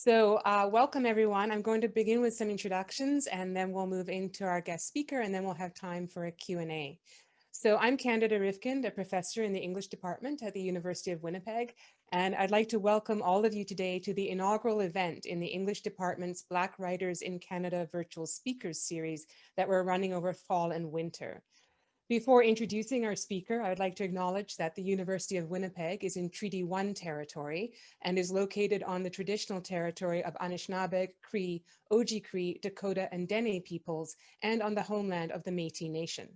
Welcome everyone. I'm going to begin with some introductions and then we'll move into our guest speaker and then we'll have time for a Q&A. So I'm Candida Rifkind, a professor in the English department at the University of Winnipeg, and I'd like to welcome all of you today to the inaugural event in the English department's Black Writers in Canada Virtual Speakers series that we're running over fall and winter. Before introducing our speaker, I would like to acknowledge that the University of Winnipeg is in Treaty 1 territory and is located on the traditional territory of Anishinaabe, Cree, Oji-Cree, Dakota, and Dene peoples, and on the homeland of the Métis Nation.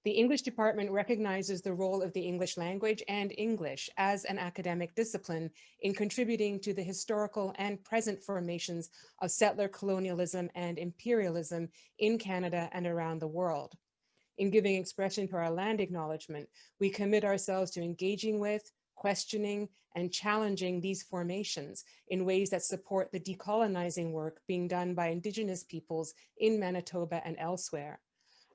The English department recognizes the role of the English language and English as an academic discipline in contributing to the historical and present formations of settler colonialism and imperialism in Canada and around the world. In giving expression to our land acknowledgement, we commit ourselves to engaging with, questioning, and challenging these formations in ways that support the decolonizing work being done by Indigenous peoples in Manitoba and elsewhere.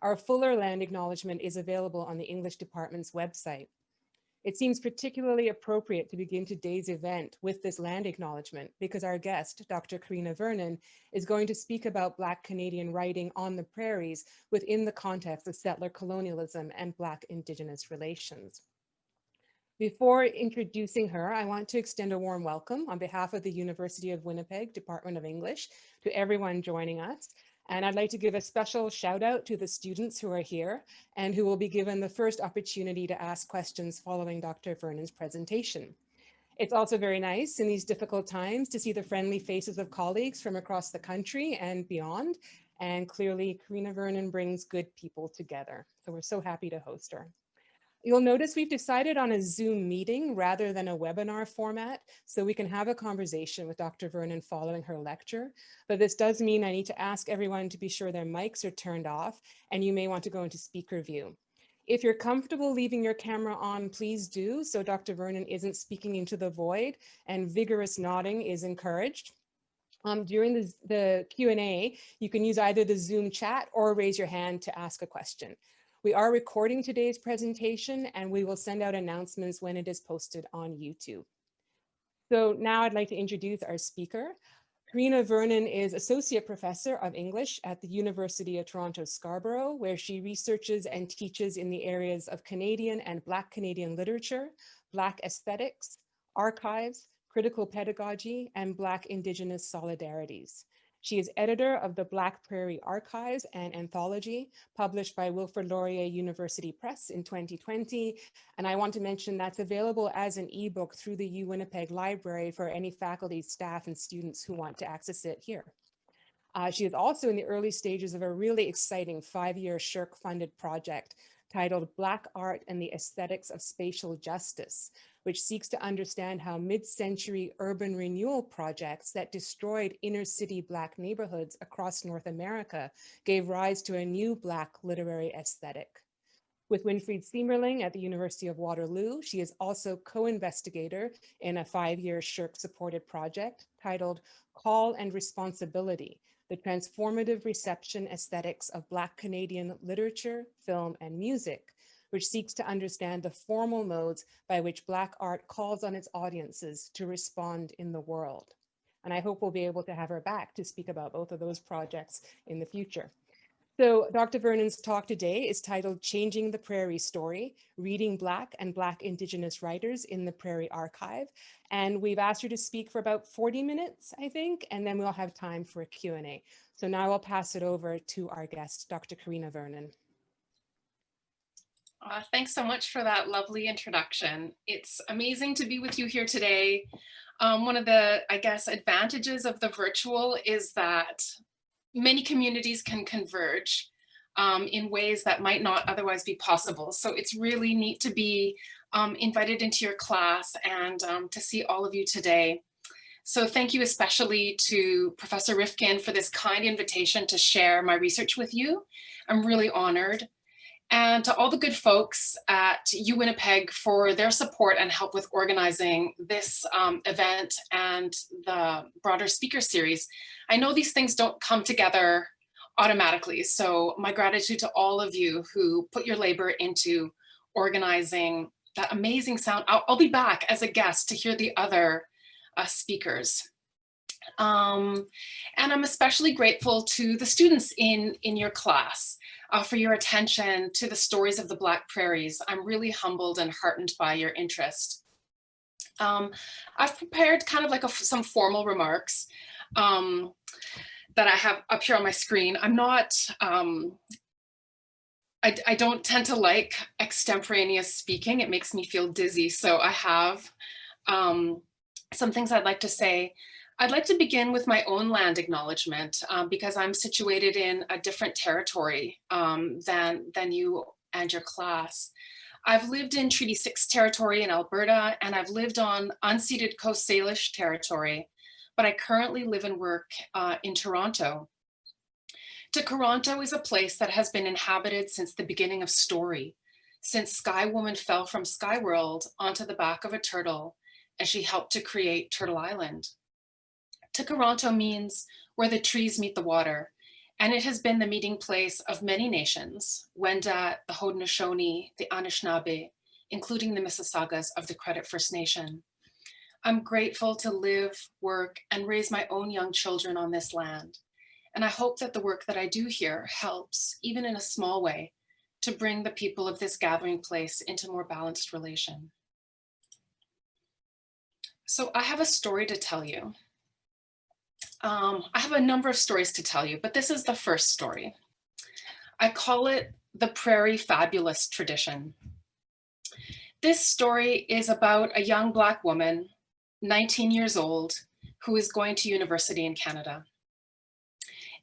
Our fuller land acknowledgement is available on the English department's website. It seems particularly appropriate to begin today's event with this land acknowledgement because our guest, Dr. Karina Vernon, is going to speak about Black Canadian writing on the prairies within the context of settler colonialism and Black Indigenous relations. Before introducing her, I want to extend a warm welcome on behalf of the University of Winnipeg Department of English to everyone joining us. And I'd like to give a special shout out to the students who are here and who will be given the first opportunity to ask questions following Dr. Vernon's presentation. It's also very nice in these difficult times to see the friendly faces of colleagues from across the country and beyond. And clearly, Karina Vernon brings good people together. So we're so happy to host her. You'll notice we've decided on a Zoom meeting rather than a webinar format, so we can have a conversation with Dr. Vernon following her lecture. But this does mean I need to ask everyone to be sure their mics are turned off, and you may want to go into speaker view. If you're comfortable leaving your camera on, please do, so Dr. Vernon isn't speaking into the void, and vigorous nodding is encouraged. During the Q&A, you can use either the Zoom chat or raise your hand to ask a question. We are recording today's presentation and we will send out announcements when it is posted on YouTube. So now I'd like to introduce our speaker. Karina Vernon is Associate Professor of English at the University of Toronto Scarborough, where she researches and teaches in the areas of Canadian and Black Canadian literature, Black aesthetics, archives, critical pedagogy, and Black Indigenous solidarities. She is editor of the Black Prairie Archives and Anthology, published by Wilfrid Laurier University Press in 2020. And I want to mention that's available as an ebook through the UWinnipeg Library for any faculty, staff, and students who want to access it here. She is also in the early stages of a really exciting 5-year SSHRC-funded project titled Black Art and the Aesthetics of Spatial Justice, which seeks to understand how mid-century urban renewal projects that destroyed inner city Black neighborhoods across North America gave rise to a new Black literary aesthetic. With Winfried Siemerling at the University of Waterloo, she is also co-investigator in a 5-year SSHRC-supported project titled Call and Responsibility, the Transformative Reception Aesthetics of Black Canadian Literature, Film, and Music, which seeks to understand the formal modes by which Black art calls on its audiences to respond in the world. And I hope we'll be able to have her back to speak about both of those projects in the future. So Dr. Vernon's talk today is titled Changing the Prairie Story, Reading Black and Black Indigenous Writers in the Prairie Archive. And we've asked her to speak for about 40 minutes, I think, and then we'll have time for a Q&A. So now I'll pass it over to our guest, Dr. Karina Vernon. Thanks so much for that lovely introduction. It's amazing to be with you here today. One of the, I guess, advantages of the virtual is that many communities can converge in ways that might not otherwise be possible. So it's really neat to be invited into your class and to see all of you today. So thank you especially to Professor Rifkind for this kind invitation to share my research with you. I'm really honored. And to all the good folks at UWinnipeg for their support and help with organizing this event and the broader speaker series. I know these things don't come together automatically, so my gratitude to all of you who put your labor into organizing that amazing sound. I'll be back as a guest to hear the other speakers. And I'm especially grateful to the students in your class for your attention to the stories of the Black Prairies. I'm really humbled and heartened by your interest. I've prepared kind of like some formal remarks that I have up here on my screen. I'm not, I don't tend to like extemporaneous speaking. It makes me feel dizzy. So I have some things I'd like to say. I'd like to begin with my own land acknowledgement because I'm situated in a different territory than you and your class. I've lived in Treaty 6 territory in Alberta, and I've lived on unceded Coast Salish territory, but I currently live and work in Toronto. Toronto is a place that has been inhabited since the beginning of story, since Sky Woman fell from Sky World onto the back of a turtle, and she helped to create Turtle Island. Toronto means where the trees meet the water, and it has been the meeting place of many nations, Wendat, the Haudenosaunee, the Anishinaabe, including the Mississaugas of the Credit First Nation. I'm grateful to live, work, and raise my own young children on this land. And I hope that the work that I do here helps, even in a small way, to bring the people of this gathering place into more balanced relation. So I have a story to tell you. I have a number of stories to tell you, but this is the first story. I call it the Prairie Fabulous Tradition. This story is about a young Black woman, 19 years old, who is going to university in Canada.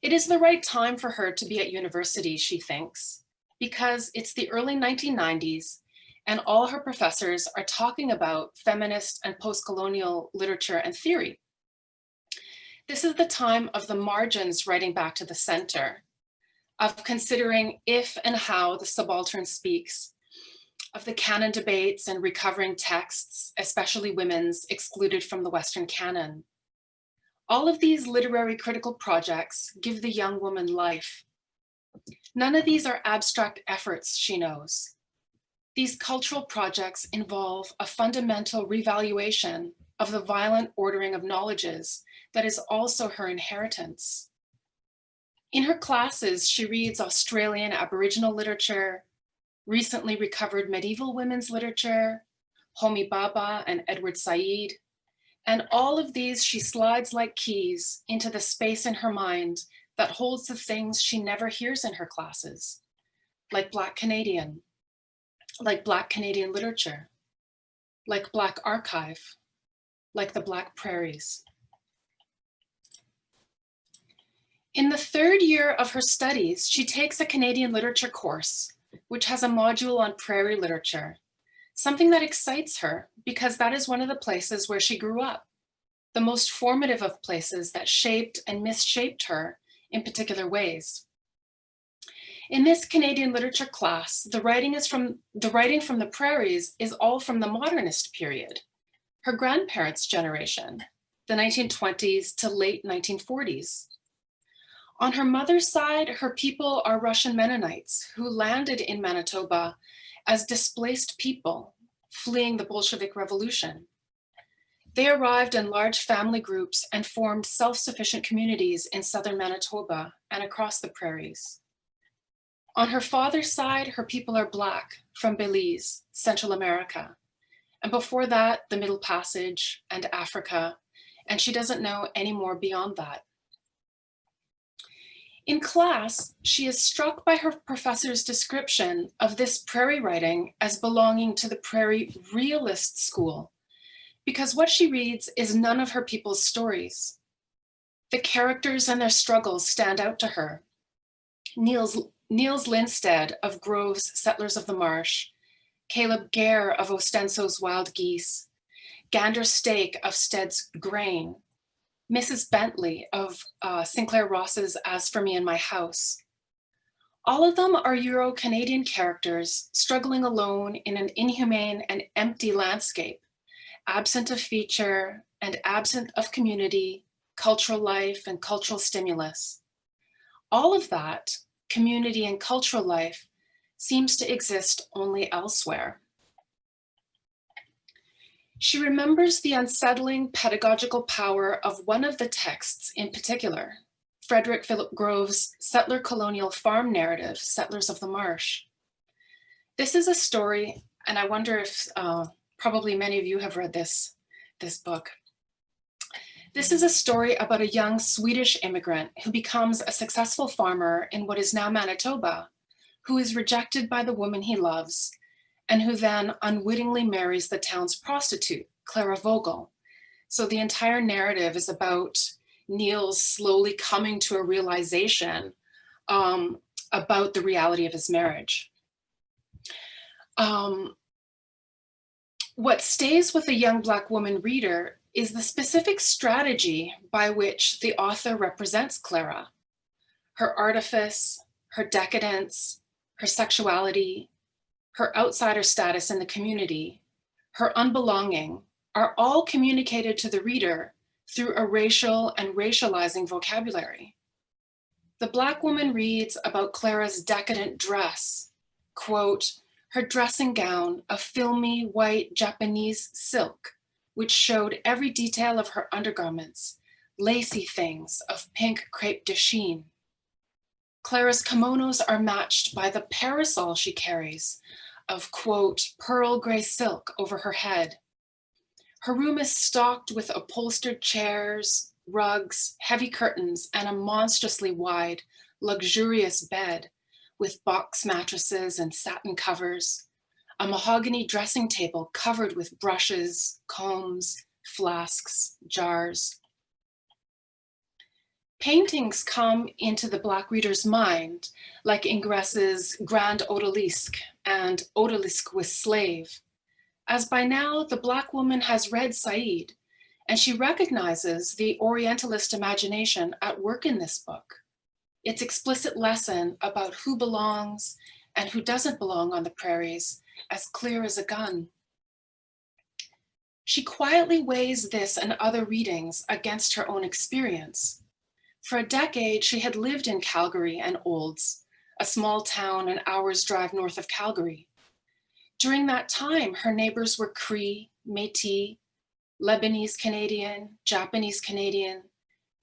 It is the right time for her to be at university, she thinks, because it's the early 1990s and all her professors are talking about feminist and post-colonial literature and theory. This is the time of the margins writing back to the center, of considering if and how the subaltern speaks, of the canon debates and recovering texts, especially women's, excluded from the Western canon. All of these literary critical projects give the young woman life. None of these are abstract efforts, she knows. These cultural projects involve a fundamental revaluation of the violent ordering of knowledges that is also her inheritance. In her classes, she reads Australian Aboriginal literature, recently recovered medieval women's literature, Homi Bhabha and Edward Said, and all of these she slides like keys into the space in her mind that holds the things she never hears in her classes, like Black Canadian literature, like Black archive, like the Black Prairies. In the third year of her studies, she takes a Canadian literature course, which has a module on prairie literature, something that excites her because that is one of the places where she grew up, the most formative of places that shaped and misshaped her in particular ways. In this Canadian literature class, the writing from the Prairies is all from the modernist period, her grandparents' generation, the 1920s to late 1940s. On her mother's side, her people are Russian Mennonites who landed in Manitoba as displaced people fleeing the Bolshevik Revolution. They arrived in large family groups and formed self-sufficient communities in southern Manitoba and across the prairies. On her father's side, her people are Black from Belize, Central America, and before that, the Middle Passage and Africa, and she doesn't know any more beyond that. In class, she is struck by her professor's description of this prairie writing as belonging to the Prairie Realist School, because what she reads is none of her people's stories. The characters and their struggles stand out to her. Niels Lindstedt of Grove's Settlers of the Marsh, Caleb Gare of Ostenso's Wild Geese, Gander Stake of Stead's Grain, Mrs. Bentley of Sinclair Ross's As For Me in My House. All of them are Euro-Canadian characters struggling alone in an inhumane and empty landscape, absent of feature and absent of community, cultural life, and cultural stimulus. All of that, community and cultural life, seems to exist only elsewhere. She remembers the unsettling pedagogical power of one of the texts in particular, Frederick Philip Grove's settler colonial farm narrative, Settlers of the Marsh. This is a story, and I wonder if probably many of you have read this book. This is a story about a young Swedish immigrant who becomes a successful farmer in what is now Manitoba, who is rejected by the woman he loves, and who then unwittingly marries the town's prostitute, Clara Vogel. So the entire narrative is about Neil's slowly coming to a realization about the reality of his marriage. What stays with a young Black woman reader is the specific strategy by which the author represents Clara. Her artifice, her decadence, her sexuality, her outsider status in the community, her unbelonging are all communicated to the reader through a racial and racializing vocabulary. The Black woman reads about Clara's decadent dress, quote, her dressing gown of filmy white Japanese silk, which showed every detail of her undergarments, lacy things of pink crepe de chine. Clara's kimonos are matched by the parasol she carries of, quote, pearl gray silk over her head. Her room is stocked with upholstered chairs, rugs, heavy curtains, and a monstrously wide, luxurious bed with box mattresses and satin covers, a mahogany dressing table covered with brushes, combs, flasks, jars. Paintings come into the Black reader's mind, like Ingres's Grand Odalisque and Odalisque with Slave, as by now the Black woman has read Said, and she recognizes the Orientalist imagination at work in this book. Its explicit lesson about who belongs and who doesn't belong on the prairies, as clear as a gun. She quietly weighs this and other readings against her own experience. For a decade, she had lived in Calgary and Olds, a small town an hour's drive north of Calgary. During that time, her neighbors were Cree, Métis, Lebanese Canadian, Japanese Canadian,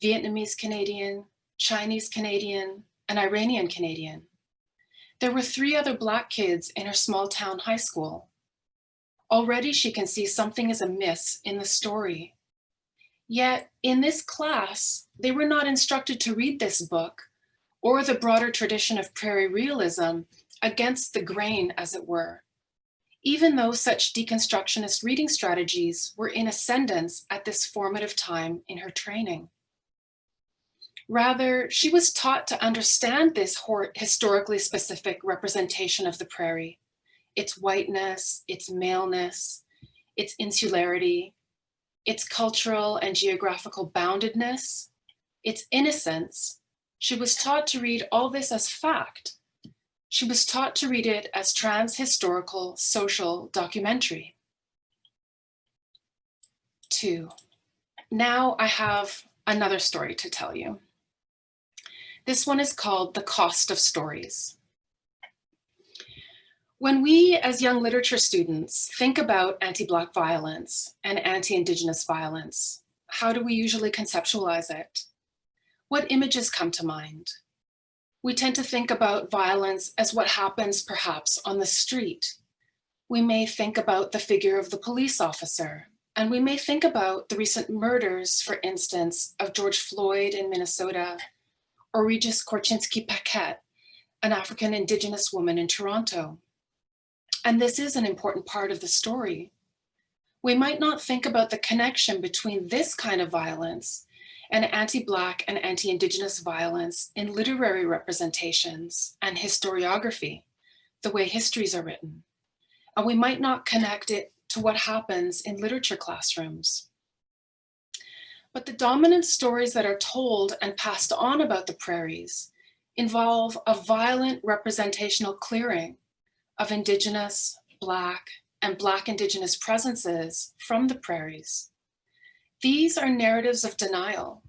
Vietnamese Canadian, Chinese Canadian, and Iranian Canadian. There were 3 other Black kids in her small town high school. Already she can see something is amiss in the story. Yet in this class, they were not instructed to read this book or the broader tradition of prairie realism against the grain, as it were, even though such deconstructionist reading strategies were in ascendance at this formative time in her training. Rather, she was taught to understand this historically specific representation of the prairie, its whiteness, its maleness, its insularity, its cultural and geographical boundedness, its innocence. She was taught to read all this as fact. She was taught to read it as trans-historical social documentary. 2. Now I have another story to tell you. This one is called The Cost of Stories. When we as young literature students think about anti-Black violence and anti-Indigenous violence, how do we usually conceptualize it? What images come to mind? We tend to think about violence as what happens perhaps on the street. We may think about the figure of the police officer, and we may think about the recent murders, for instance, of George Floyd in Minnesota, or Regis Korchinski-Paquette, an African Indigenous woman in Toronto. And this is an important part of the story. We might not think about the connection between this kind of violence and anti-Black and anti-Indigenous violence in literary representations and historiography, the way histories are written. And we might not connect it to what happens in literature classrooms. But the dominant stories that are told and passed on about the prairies involve a violent representational clearing of Indigenous, Black, and Black Indigenous presences from the prairies. These are narratives of denial,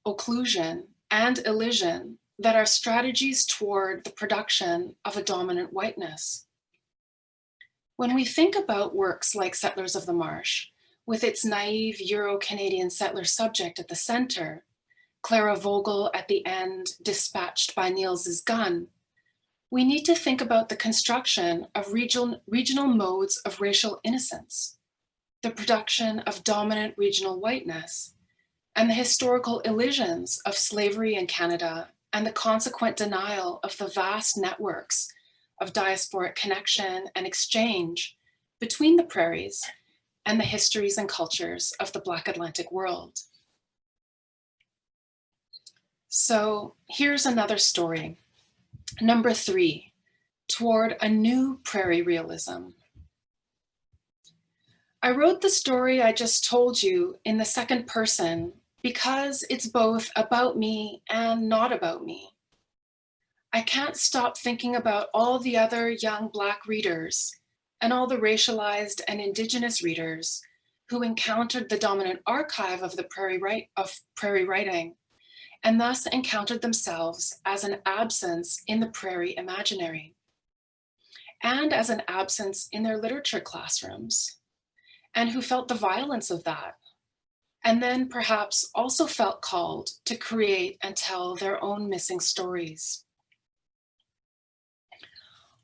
occlusion, and elision that are strategies toward the production of a dominant whiteness. When we think about works like Settlers of the Marsh, with its naive Euro-Canadian settler subject at the center, Clara Vogel at the end, dispatched by Niels's gun, we need to think about the construction of regional modes of racial innocence, the production of dominant regional whiteness, and the historical elisions of slavery in Canada and the consequent denial of the vast networks of diasporic connection and exchange between the prairies and the histories and cultures of the Black Atlantic world. So here's another story. Number 3, toward a new prairie realism. I wrote the story I just told you in the second person because it's both about me and not about me. I can't stop thinking about all the other young Black readers and all the racialized and Indigenous readers who encountered the dominant archive of the prairie writing and thus encountered themselves as an absence in the prairie imaginary and as an absence in their literature classrooms, and who felt the violence of that, and then perhaps also felt called to create and tell their own missing stories.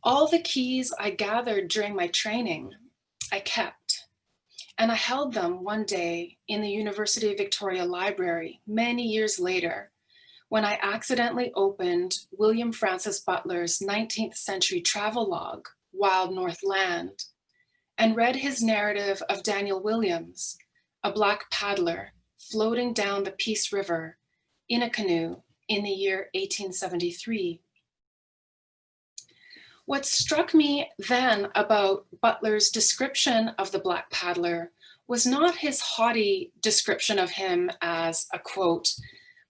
All the keys I gathered during my training, I kept, and I held them one day in the University of Victoria Library many years later, when I accidentally opened William Francis Butler's 19th century travelogue, Wild North Land, and read his narrative of Daniel Williams, a Black paddler floating down the Peace River in a canoe in the year 1873. What struck me then about Butler's description of the Black paddler was not his haughty description of him as a, quote,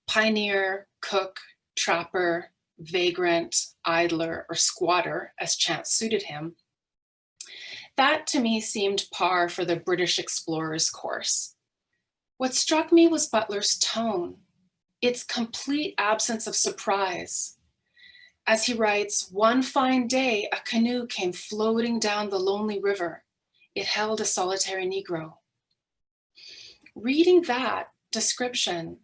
pioneer, cook, trapper, vagrant, idler, or squatter, as chance suited him. That to me seemed par for the British explorer's course. What struck me was Butler's tone, its complete absence of surprise. As he writes, one fine day, a canoe came floating down the lonely river. It held a solitary Negro. Reading that description,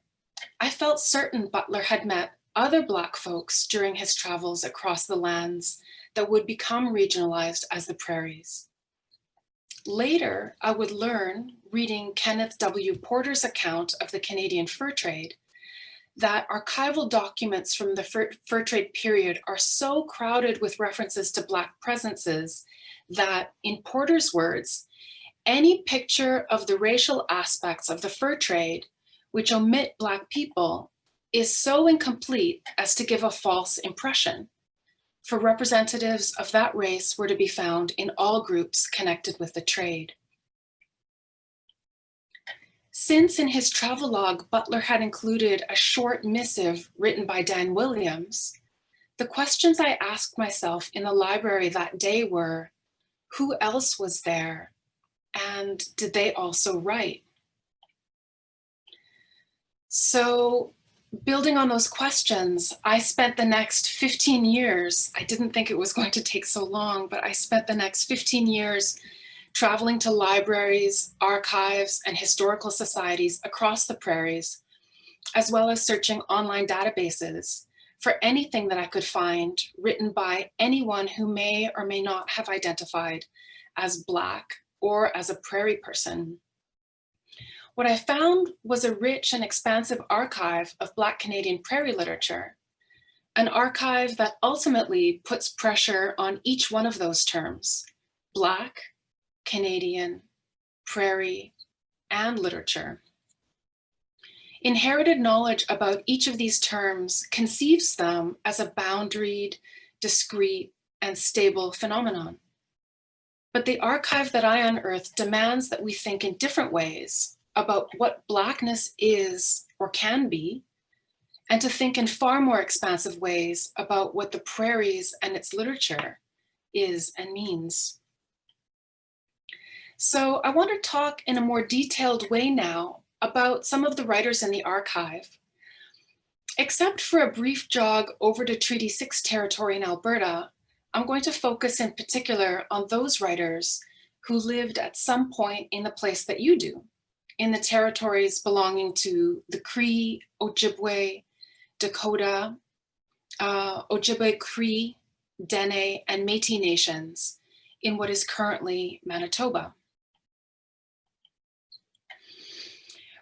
I felt certain Butler had met other Black folks during his travels across the lands that would become regionalized as the prairies. Later, I would learn, reading Kenneth W. Porter's account of the Canadian fur trade, that archival documents from the fur trade period are so crowded with references to Black presences that, in Porter's words, any picture of the racial aspects of the fur trade which omit Black people is so incomplete as to give a false impression, for representatives of that race were to be found in all groups connected with the trade. Since in his travelogue, Butler had included a short missive written by Dan Williams, the questions I asked myself in the library that day were, who else was there? And did they also write? So, building on those questions, I spent the next 15 years, I didn't think it was going to take so long, but I spent the next 15 years traveling to libraries, archives, and historical societies across the prairies, as well as searching online databases for anything that I could find written by anyone who may or may not have identified as Black or as a prairie person. What I found was a rich and expansive archive of Black Canadian prairie literature, an archive that ultimately puts pressure on each one of those terms, Black, Canadian, prairie, and literature. Inherited knowledge about each of these terms conceives them as a boundaried, discrete, and stable phenomenon. But the archive that I unearthed demands that we think in different ways about what Blackness is or can be, and to think in far more expansive ways about what the prairies and its literature is and means. So I want to talk in a more detailed way now about some of the writers in the archive. Except for a brief jog over to Treaty 6 territory in Alberta, I'm going to focus in particular on those writers who lived at some point in the place that you do, in the territories belonging to the Cree, Ojibwe, Dakota, Ojibwe, Cree, Dene, and Métis nations in what is currently Manitoba.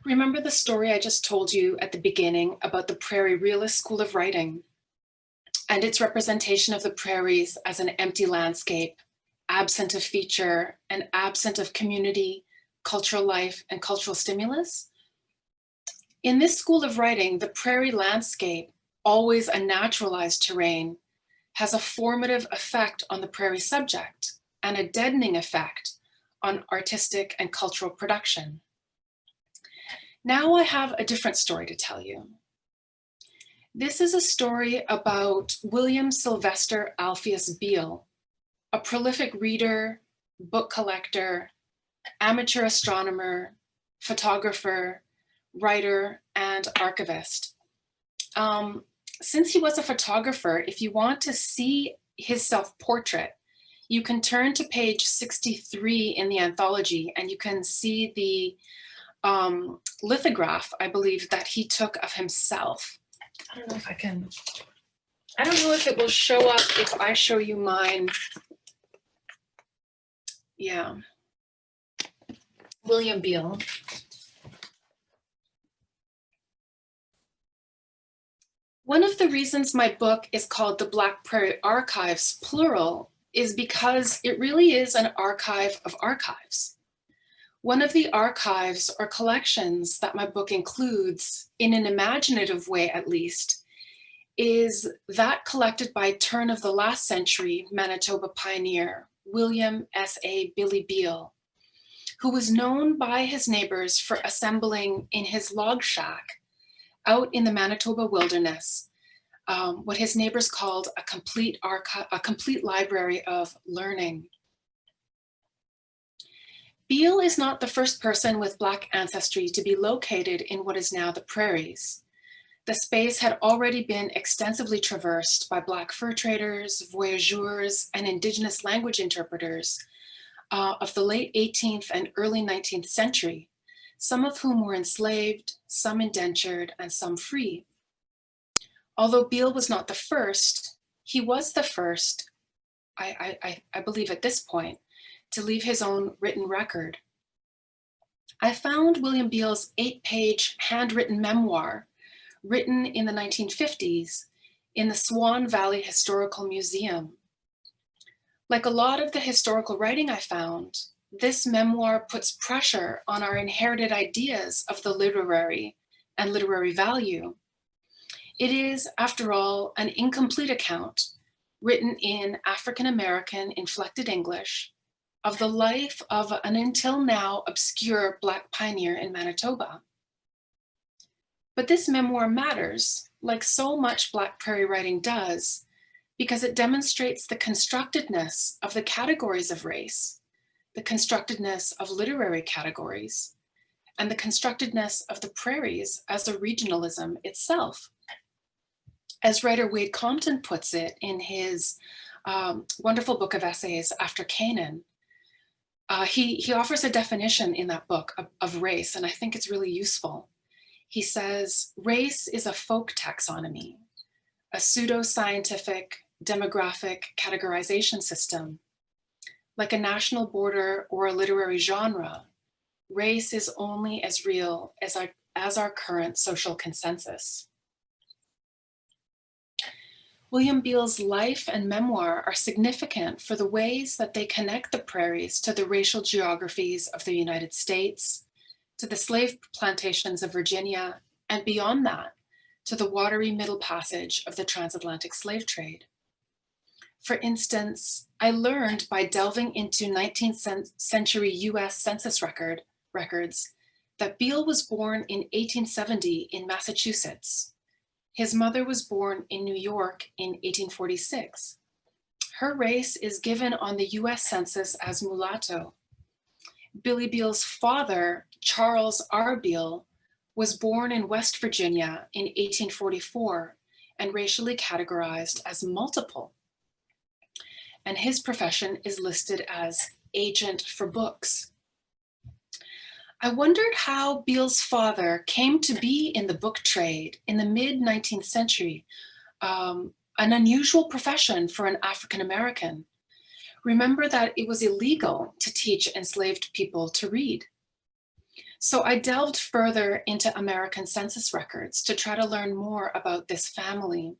Remember the story I just told you at the beginning about the Prairie Realist School of Writing and its representation of the prairies as an empty landscape, absent of feature and absent of community, cultural life, and cultural stimulus? In this school of writing, the prairie landscape, always a naturalized terrain, has a formative effect on the prairie subject and a deadening effect on artistic and cultural production. Now I have a different story to tell you. This is a story about William Sylvester Alpheus Beale, a prolific reader, book collector, amateur astronomer, photographer, writer, and archivist. Since he was a photographer, if you want to see his self-portrait, you can turn to page 63 in the anthology and you can see the lithograph, I believe, that he took of himself. I don't know if I can, I don't know if it will show up if I show you mine. Yeah. William Beale. One of the reasons my book is called the Black Prairie Archives, plural, is because it really is an archive of archives. One of the archives or collections that my book includes, in an imaginative way at least, is that collected by turn of the last century Manitoba pioneer, William S.A. Billy Beale, who was known by his neighbors for assembling in his log shack out in the Manitoba wilderness, what his neighbors called a complete library of learning. Beale is not the first person with Black ancestry to be located in what is now the Prairies. The space had already been extensively traversed by Black fur traders, voyageurs, and Indigenous language interpreters of the late 18th and early 19th century, some of whom were enslaved, some indentured, and some free. Although Beale was not the first, he was the first, I believe at this point, to leave his own written record. I found William Beale's 8-page handwritten memoir, written in the 1950s, in the Swan Valley Historical Museum. Like a lot of the historical writing I found, this memoir puts pressure on our inherited ideas of the literary and literary value. It is, after all, an incomplete account, written in African-American inflected English, of the life of an until now obscure Black pioneer in Manitoba. But this memoir matters, like so much Black Prairie writing does, because it demonstrates the constructedness of the categories of race, the constructedness of literary categories, and the constructedness of the prairies as a regionalism itself. As writer Wade Compton puts it in his wonderful book of essays, After Canaan, he offers a definition in that book of race, and I think it's really useful. He says, race is a folk taxonomy, a pseudo-scientific demographic categorization system. Like a national border or a literary genre, race is only as real as our current social consensus. William Beale's life and memoir are significant for the ways that they connect the prairies to the racial geographies of the United States, to the slave plantations of Virginia, and beyond that, to the watery Middle Passage of the transatlantic slave trade. For instance, I learned by delving into 19th century US Census records that Beale was born in 1870 in Massachusetts. His mother was born in New York in 1846. Her race is given on the US Census as mulatto. Billy Beale's father, Charles R. Beale, was born in West Virginia in 1844 and racially categorized as multiple. And his profession is listed as agent for books. I wondered how Beale's father came to be in the book trade in the mid-19th century, an unusual profession for an African American. Remember that it was illegal to teach enslaved people to read. So I delved further into American census records to try to learn more about this family.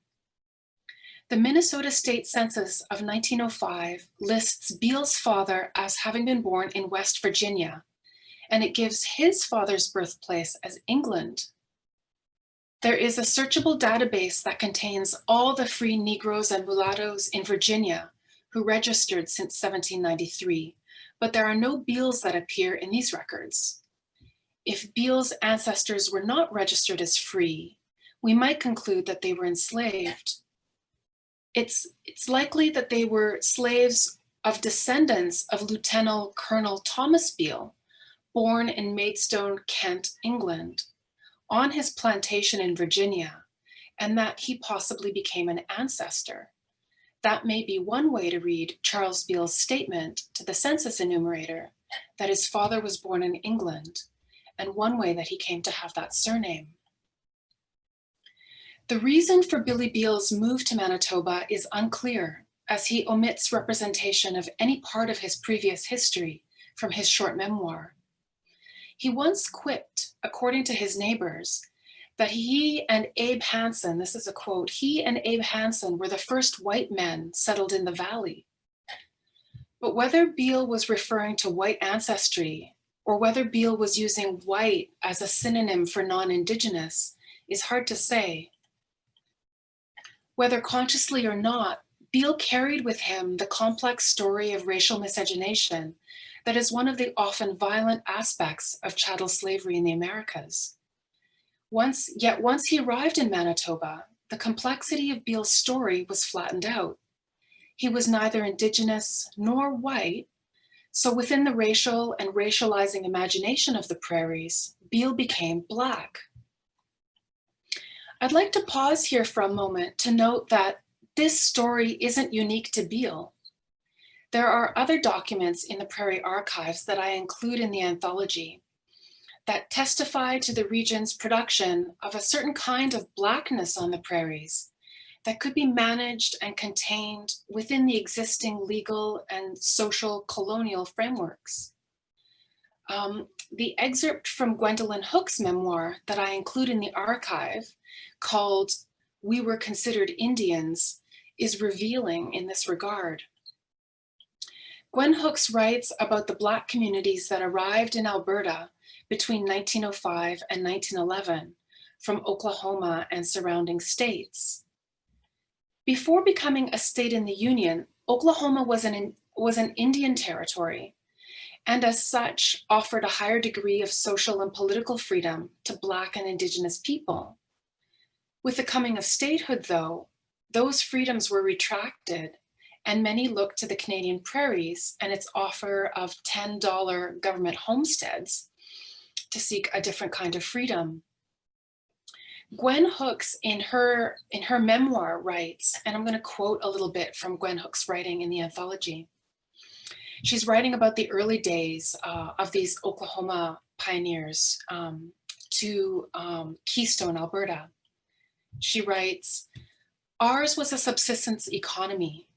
The Minnesota State Census of 1905 lists Beale's father as having been born in West Virginia, and it gives his father's birthplace as England. There is a searchable database that contains all the free Negroes and mulattoes in Virginia who registered since 1793, but there are no Beales that appear in these records. If Beale's ancestors were not registered as free, we might conclude that they were enslaved. It's likely that they were slaves of descendants of Lieutenant Colonel Thomas Beale, born in Maidstone, Kent, England, on his plantation in Virginia, and that he possibly became an ancestor. That may be one way to read Charles Beale's statement to the census enumerator that his father was born in England, and one way that he came to have that surname. The reason for Billy Beale's move to Manitoba is unclear, as he omits representation of any part of his previous history from his short memoir. He once quipped, according to his neighbors, that he and Abe Hansen, this is a quote, he and Abe Hansen were the first white men settled in the valley. But whether Beale was referring to white ancestry or whether Beale was using white as a synonym for non-Indigenous is hard to say. Whether consciously or not, Beale carried with him the complex story of racial miscegenation that is one of the often violent aspects of chattel slavery in the Americas. Once he arrived in Manitoba, the complexity of Beale's story was flattened out. He was neither Indigenous nor white, so within the racial and racializing imagination of the prairies, Beale became Black. I'd like to pause here for a moment to note that this story isn't unique to Beale. There are other documents in the Prairie Archives that I include in the anthology that testify to the region's production of a certain kind of Blackness on the prairies that could be managed and contained within the existing legal and social colonial frameworks. The excerpt from Gwendolyn Hook's memoir that I include in the archive, called "We Were Considered Indians," is revealing in this regard. Gwen Hooks writes about the Black communities that arrived in Alberta between 1905 and 1911 from Oklahoma and surrounding states. Before becoming a state in the Union, Oklahoma was an Indian territory, and as such offered a higher degree of social and political freedom to Black and Indigenous people. With the coming of statehood, though, those freedoms were retracted, and many looked to the Canadian prairies and its offer of $10 government homesteads to seek a different kind of freedom. Gwen Hooks in her memoir writes, and I'm going to quote a little bit from Gwen Hooks' writing in the anthology. She's writing about the early days of these Oklahoma pioneers to Keystone, Alberta. She writes, "Ours was a subsistence economy.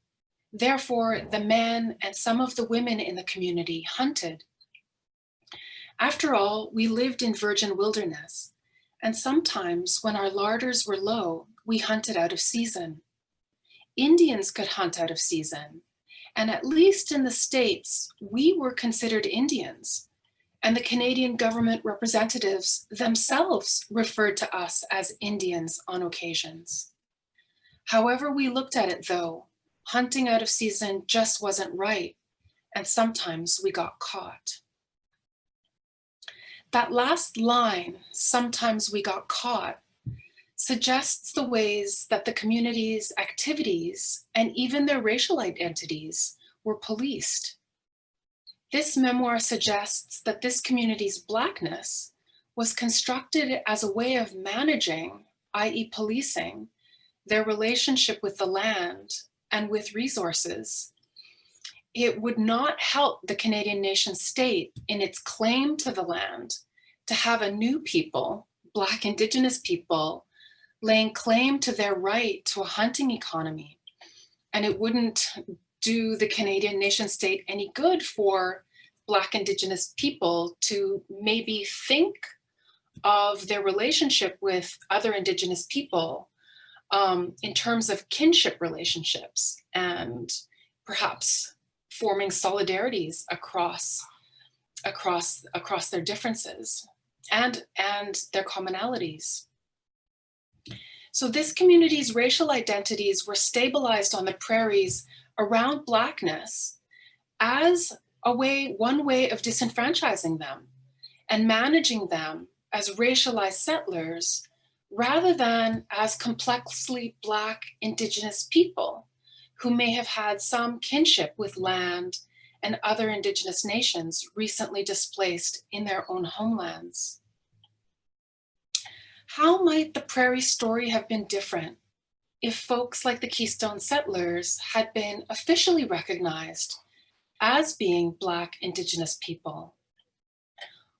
Therefore, the men and some of the women in the community hunted. After all, we lived in virgin wilderness, and sometimes when our larders were low, we hunted out of season. Indians could hunt out of season, and at least in the States, we were considered Indians, and the Canadian government representatives themselves referred to us as Indians on occasions. However we looked at it though, hunting out of season just wasn't right, and sometimes we got caught." That last line, "sometimes we got caught," suggests the ways that the community's activities and even their racial identities were policed. This memoir suggests that this community's Blackness was constructed as a way of managing, i.e. policing, their relationship with the land and with resources it would not help the Canadian nation state in its claim to the land to have a new people, Black Indigenous people, laying claim to their right to a hunting economy. And it wouldn't do the Canadian nation state any good for Black Indigenous people to maybe think of their relationship with other Indigenous people in terms of kinship relationships and perhaps forming solidarities across their differences and their commonalities. So this community's racial identities were stabilized on the prairies around Blackness as one way of disenfranchising them and managing them as racialized settlers rather than as complexly Black Indigenous people who may have had some kinship with land and other Indigenous nations recently displaced in their own homelands. How might the Prairie story have been different if folks like the Keystone settlers had been officially recognized as being Black Indigenous people?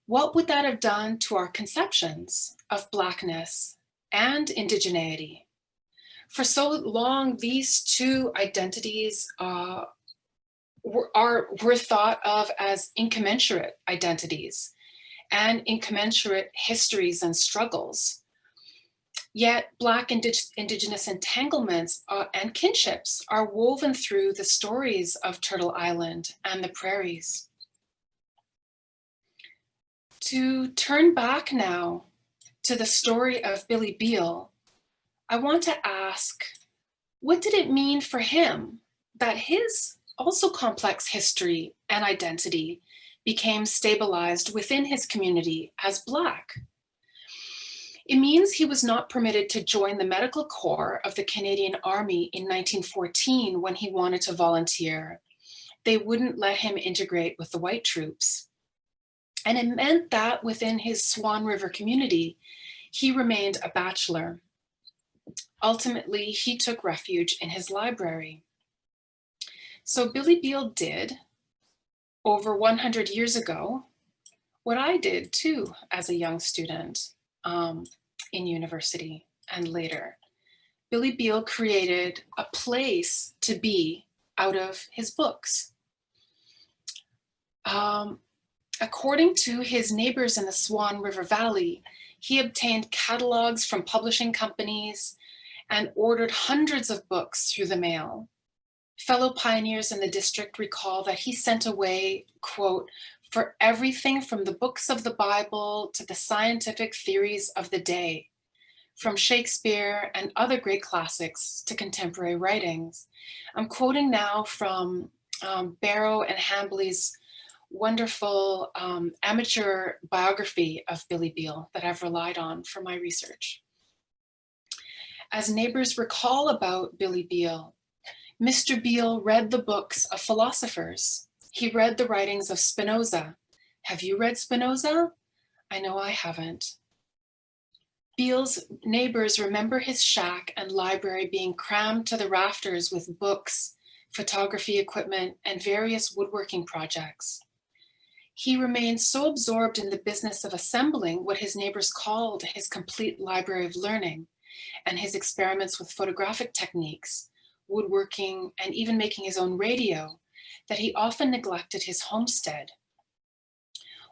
What would that have done to our conceptions of Blackness and indigeneity? For so long, these two identities were thought of as incommensurate identities and incommensurate histories and struggles. Yet Black Indigenous entanglements and kinships are woven through the stories of Turtle Island and the Prairies. To turn back now to the story of Billy Beale, I want to ask, what did it mean for him that his also complex history and identity became stabilized within his community as Black? It means he was not permitted to join the medical corps of the Canadian Army in 1914 when he wanted to volunteer. They wouldn't let him integrate with the white troops. And it meant that within his Swan River community, he remained a bachelor. Ultimately, he took refuge in his library. So Billy Beale did, over 100 years ago, what I did too as a young student in university and later. Billy Beale created a place to be out of his books. According to his neighbors in the Swan River Valley, he obtained catalogs from publishing companies and ordered hundreds of books through the mail. Fellow pioneers in the district recall that he sent away, quote, for everything from the books of the Bible to the scientific theories of the day, from Shakespeare and other great classics to contemporary writings. I'm quoting now from Barrow and Hambley's wonderful amateur biography of Billy Beale that I've relied on for my research. As neighbors recall about Billy Beale, Mr. Beale read the books of philosophers. He read the writings of Spinoza. Have you read Spinoza? I know I haven't. Beale's neighbors remember his shack and library being crammed to the rafters with books, photography equipment, and various woodworking projects. He remained so absorbed in the business of assembling what his neighbors called his complete library of learning and his experiments with photographic techniques, woodworking, and even making his own radio, that he often neglected his homestead.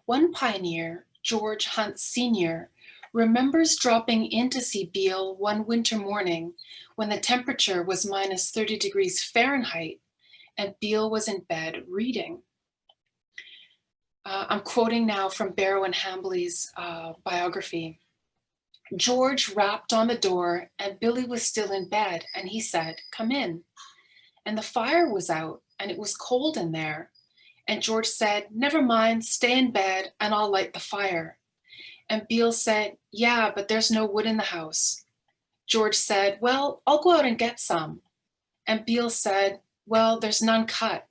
One pioneer, George Hunt Sr., remembers dropping in to see Beale one winter morning when the temperature was minus 30 degrees Fahrenheit and Beale was in bed reading. I'm quoting now from Barrow and Hambley's biography. George rapped on the door and Billy was still in bed and he said, "Come in." And the fire was out and it was cold in there. And George said, "Never mind, stay in bed and I'll light the fire." And Beale said, "Yeah, but there's no wood in the house." George said, "Well, I'll go out and get some." And Beale said, "Well, there's none cut."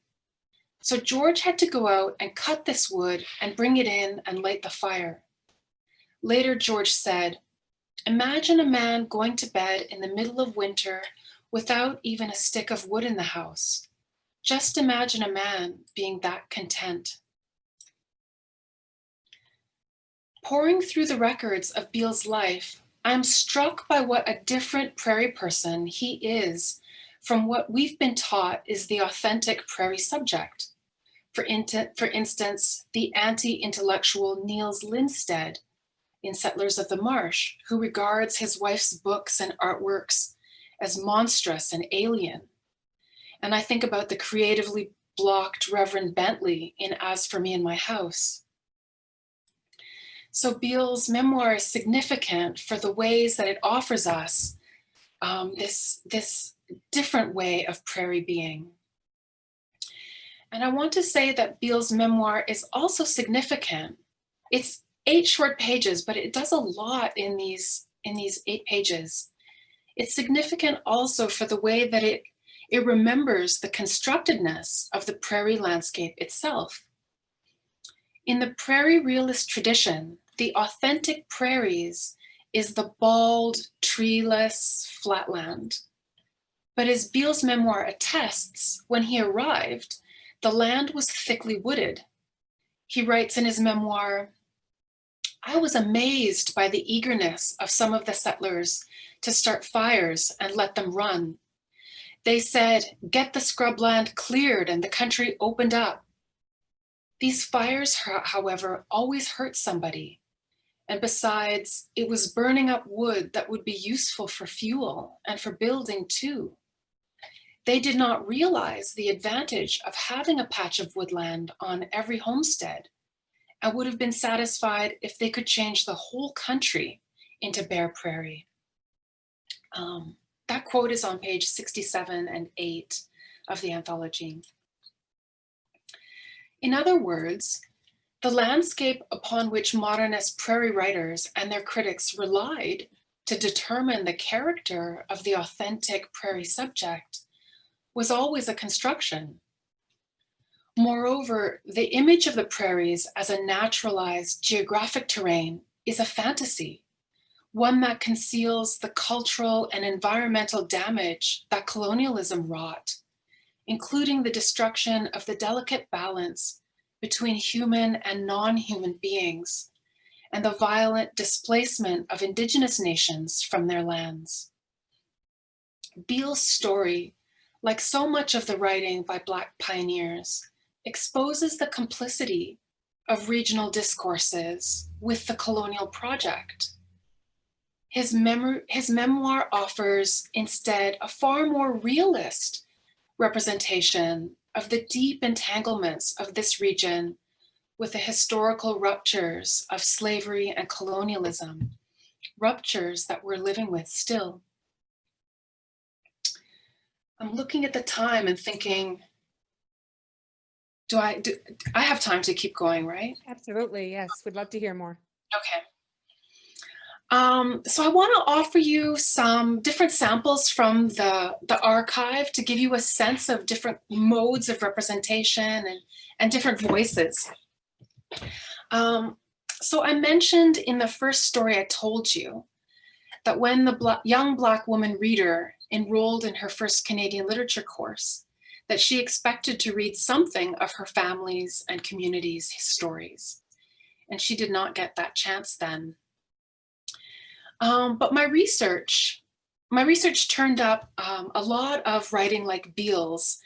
So George had to go out and cut this wood and bring it in and light the fire. Later, George said, "Imagine a man going to bed in the middle of winter without even a stick of wood in the house. Just imagine a man being that content. Poring through the records of Beale's life, I am struck by what a different prairie person he is from what we've been taught is the authentic prairie subject. For instance, the anti-intellectual Niels Lindstedt in Settlers of the Marsh, who regards his wife's books and artworks as monstrous and alien. And I think about the creatively blocked Reverend Bentley in As for Me and My House. So Beale's memoir is significant for the ways that it offers us this different way of prairie being. And I want to say that Beale's memoir is also significant. It's 8 short pages, but it does a lot in these 8 pages. It's significant also for the way that it remembers the constructedness of the prairie landscape itself. In the prairie realist tradition, the authentic prairies is the bald, treeless flatland. But as Beale's memoir attests, when he arrived, the land was thickly wooded. He writes in his memoir, "I was amazed by the eagerness of some of the settlers to start fires and let them run. They said, 'Get the scrubland cleared and the country opened up.' These fires, however, always hurt somebody. And besides, it was burning up wood that would be useful for fuel and for building too. They did not realize the advantage of having a patch of woodland on every homestead and would have been satisfied if they could change the whole country into bare prairie." That quote is on page 67 and 8 of the anthology. In other words, the landscape upon which modernist prairie writers and their critics relied to determine the character of the authentic prairie subject was always a construction. Moreover, the image of the prairies as a naturalized geographic terrain is a fantasy, one that conceals the cultural and environmental damage that colonialism wrought, including the destruction of the delicate balance between human and non-human beings, and the violent displacement of Indigenous nations from their lands. Beale's story, like so much of the writing by Black pioneers, exposes the complicity of regional discourses with the colonial project. His memoir offers instead a far more realist representation of the deep entanglements of this region with the historical ruptures of slavery and colonialism, ruptures that we're living with still. I'm looking at the time and thinking, do I have time to keep going, right? Absolutely, yes. We'd love to hear more. Okay. So I want to offer you some different samples from the archive to give you a sense of different modes of representation and different voices. So I mentioned in the first story I told you that when the young Black woman reader enrolled in her first Canadian literature course, that she expected to read something of her family's and community's stories. And she did not get that chance then. But my research turned up a lot of writing like Beale's,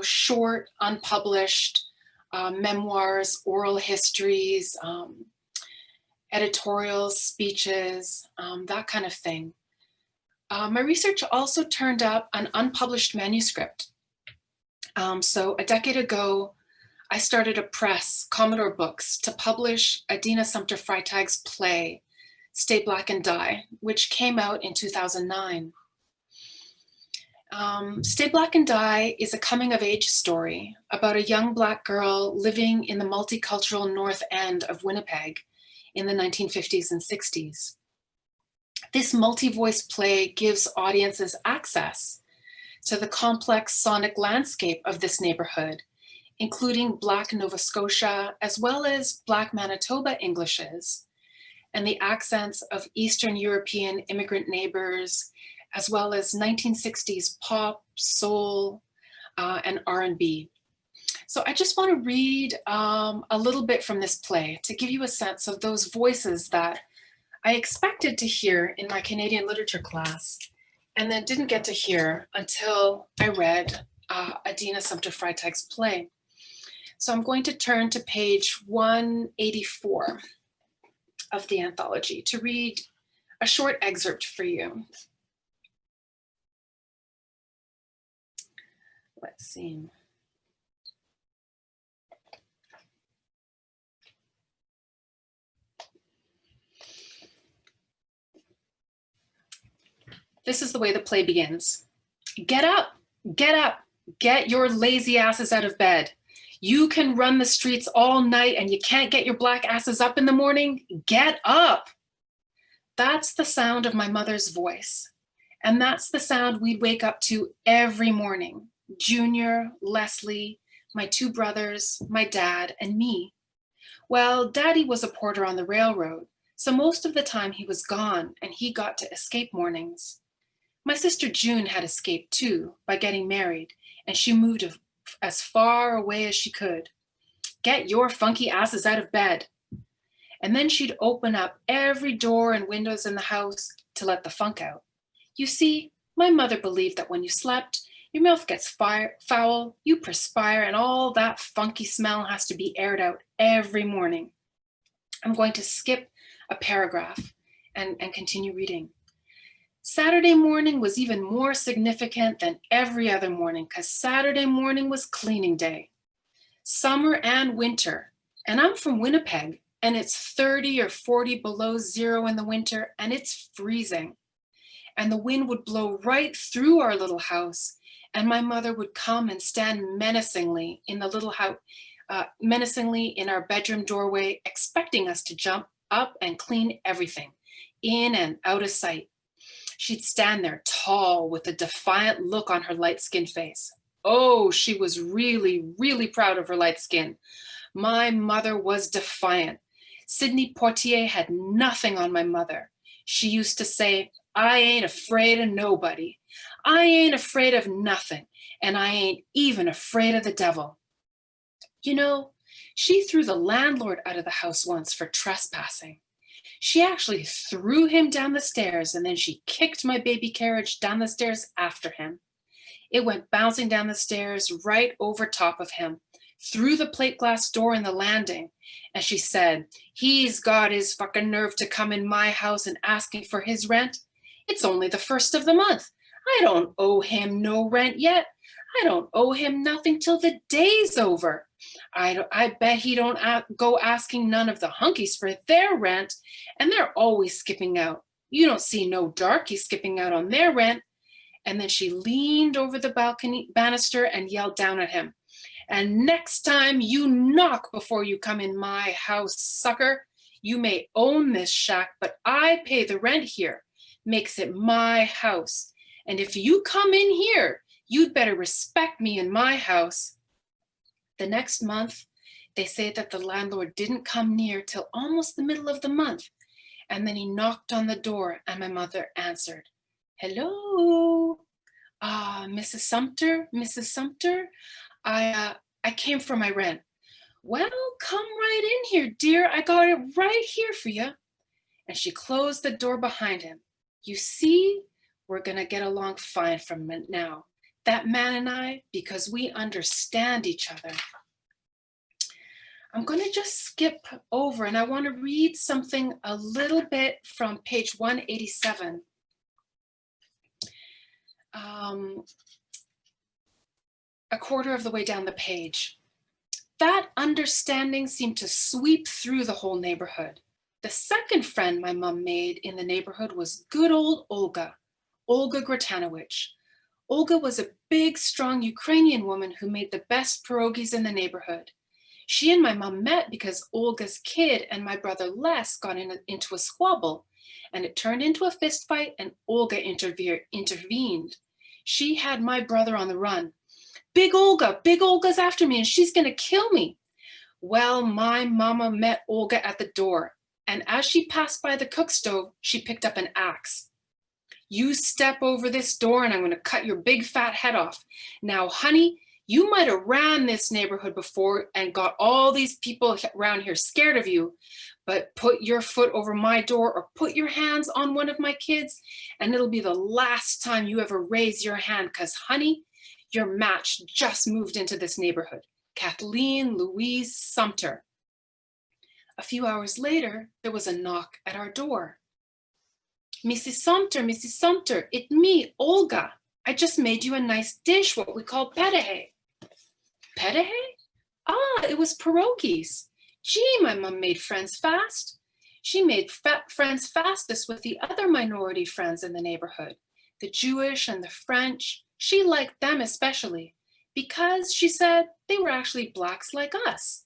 short, unpublished memoirs, oral histories, editorials, speeches, that kind of thing. My research also turned up an unpublished manuscript. So a decade ago, I started a press, Commodore Books, to publish Adina Sumter Freitag's play, Stay Black and Die, which came out in 2009. Stay Black and Die is a coming-of-age story about a young Black girl living in the multicultural North End of Winnipeg in the 1950s and 60s. This multi-voice play gives audiences access to the complex sonic landscape of this neighborhood, including Black Nova Scotia, as well as Black Manitoba Englishes, and the accents of Eastern European immigrant neighbors, as well as 1960s pop, soul, and R&B. So I just want to read a little bit from this play to give you a sense of those voices that I expected to hear in my Canadian literature class and then didn't get to hear until I read Adina Sumter Freitag's play. So I'm going to turn to page 184 of the anthology to read a short excerpt for you. Let's see. This is the way the play begins. Get up, get your lazy asses out of bed. You can run the streets all night and you can't get your black asses up in the morning. Get up. That's the sound of my mother's voice. And that's the sound we'd wake up to every morning. Junior, Leslie, my two brothers, my dad, and me. Well, Daddy was a porter on the railroad, so most of the time he was gone and he got to escape mornings. My sister June had escaped too by getting married, and she moved as far away as she could. Get your funky asses out of bed. And then she'd open up every door and windows in the house to let the funk out. You see, my mother believed that when you slept, your mouth gets foul, you perspire, and all that funky smell has to be aired out every morning. I'm going to skip a paragraph and continue reading. Saturday morning was even more significant than every other morning because Saturday morning was cleaning day. Summer and winter, and I'm from Winnipeg, and it's 30 or 40 below zero in the winter, and it's freezing. And the wind would blow right through our little house, and my mother would come and stand menacingly in the little house, menacingly in our bedroom doorway, expecting us to jump up and clean everything, in and out of sight. She'd stand there tall with a defiant look on her light-skinned face. Oh, she was really, really proud of her light skin. My mother was defiant. Sidney Poitier had nothing on my mother. She used to say, I ain't afraid of nobody. I ain't afraid of nothing, and I ain't even afraid of the devil. You know, she threw the landlord out of the house once for trespassing. She actually threw him down the stairs, and then she kicked my baby carriage down the stairs after him. It went bouncing down the stairs right over top of him, through the plate glass door in the landing. And she said, he's got his fucking nerve to come in my house and asking for his rent. It's only the first of the month. I don't owe him no rent yet. I don't owe him nothing till the day's over. I bet he don't go asking none of the hunkies for their rent, and they're always skipping out. You don't see no darkies skipping out on their rent. And then she leaned over the balcony banister and yelled down at him. And next time you knock before you come in my house, sucker. You may own this shack, but I pay the rent here. Makes it my house. And if you come in here, you'd better respect me in my house. The next month, they say that the landlord didn't come near till almost the middle of the month. And then he knocked on the door and my mother answered. Hello, Mrs. Sumter, I came for my rent. Well, come right in here, dear. I got it right here for you. And she closed the door behind him. You see, we're gonna get along fine from now. That man and I, because we understand each other. I'm gonna just skip over and I wanna read something a little bit from page 187. A quarter of the way down the page. That understanding seemed to sweep through the whole neighborhood. The second friend my mom made in the neighborhood was good old Olga Gratanowicz. Olga was a big, strong Ukrainian woman who made the best pierogies in the neighborhood. She and my mom met because Olga's kid and my brother Les got into a squabble, and it turned into a fist fight, and Olga intervened. She had my brother on the run. Big Olga's after me and she's gonna kill me. Well, my mama met Olga at the door, and as she passed by the cook stove, she picked up an axe. You step over this door and I'm gonna cut your big fat head off. Now, honey, you might have ran this neighborhood before and got all these people around here scared of you, but put your foot over my door or put your hands on one of my kids and it'll be the last time you ever raise your hand, because honey, your match just moved into this neighborhood. Kathleen Louise Sumter. A few hours later, there was a knock at our door. Mrs. Sumter, it's me, Olga. I just made you a nice dish, what we call petehe. Petehe? Ah, it was pierogies. Gee, my mom made friends fast. She made friends fastest with the other minority friends in the neighborhood, the Jewish and the French. She liked them especially because, she said, they were actually Blacks like us.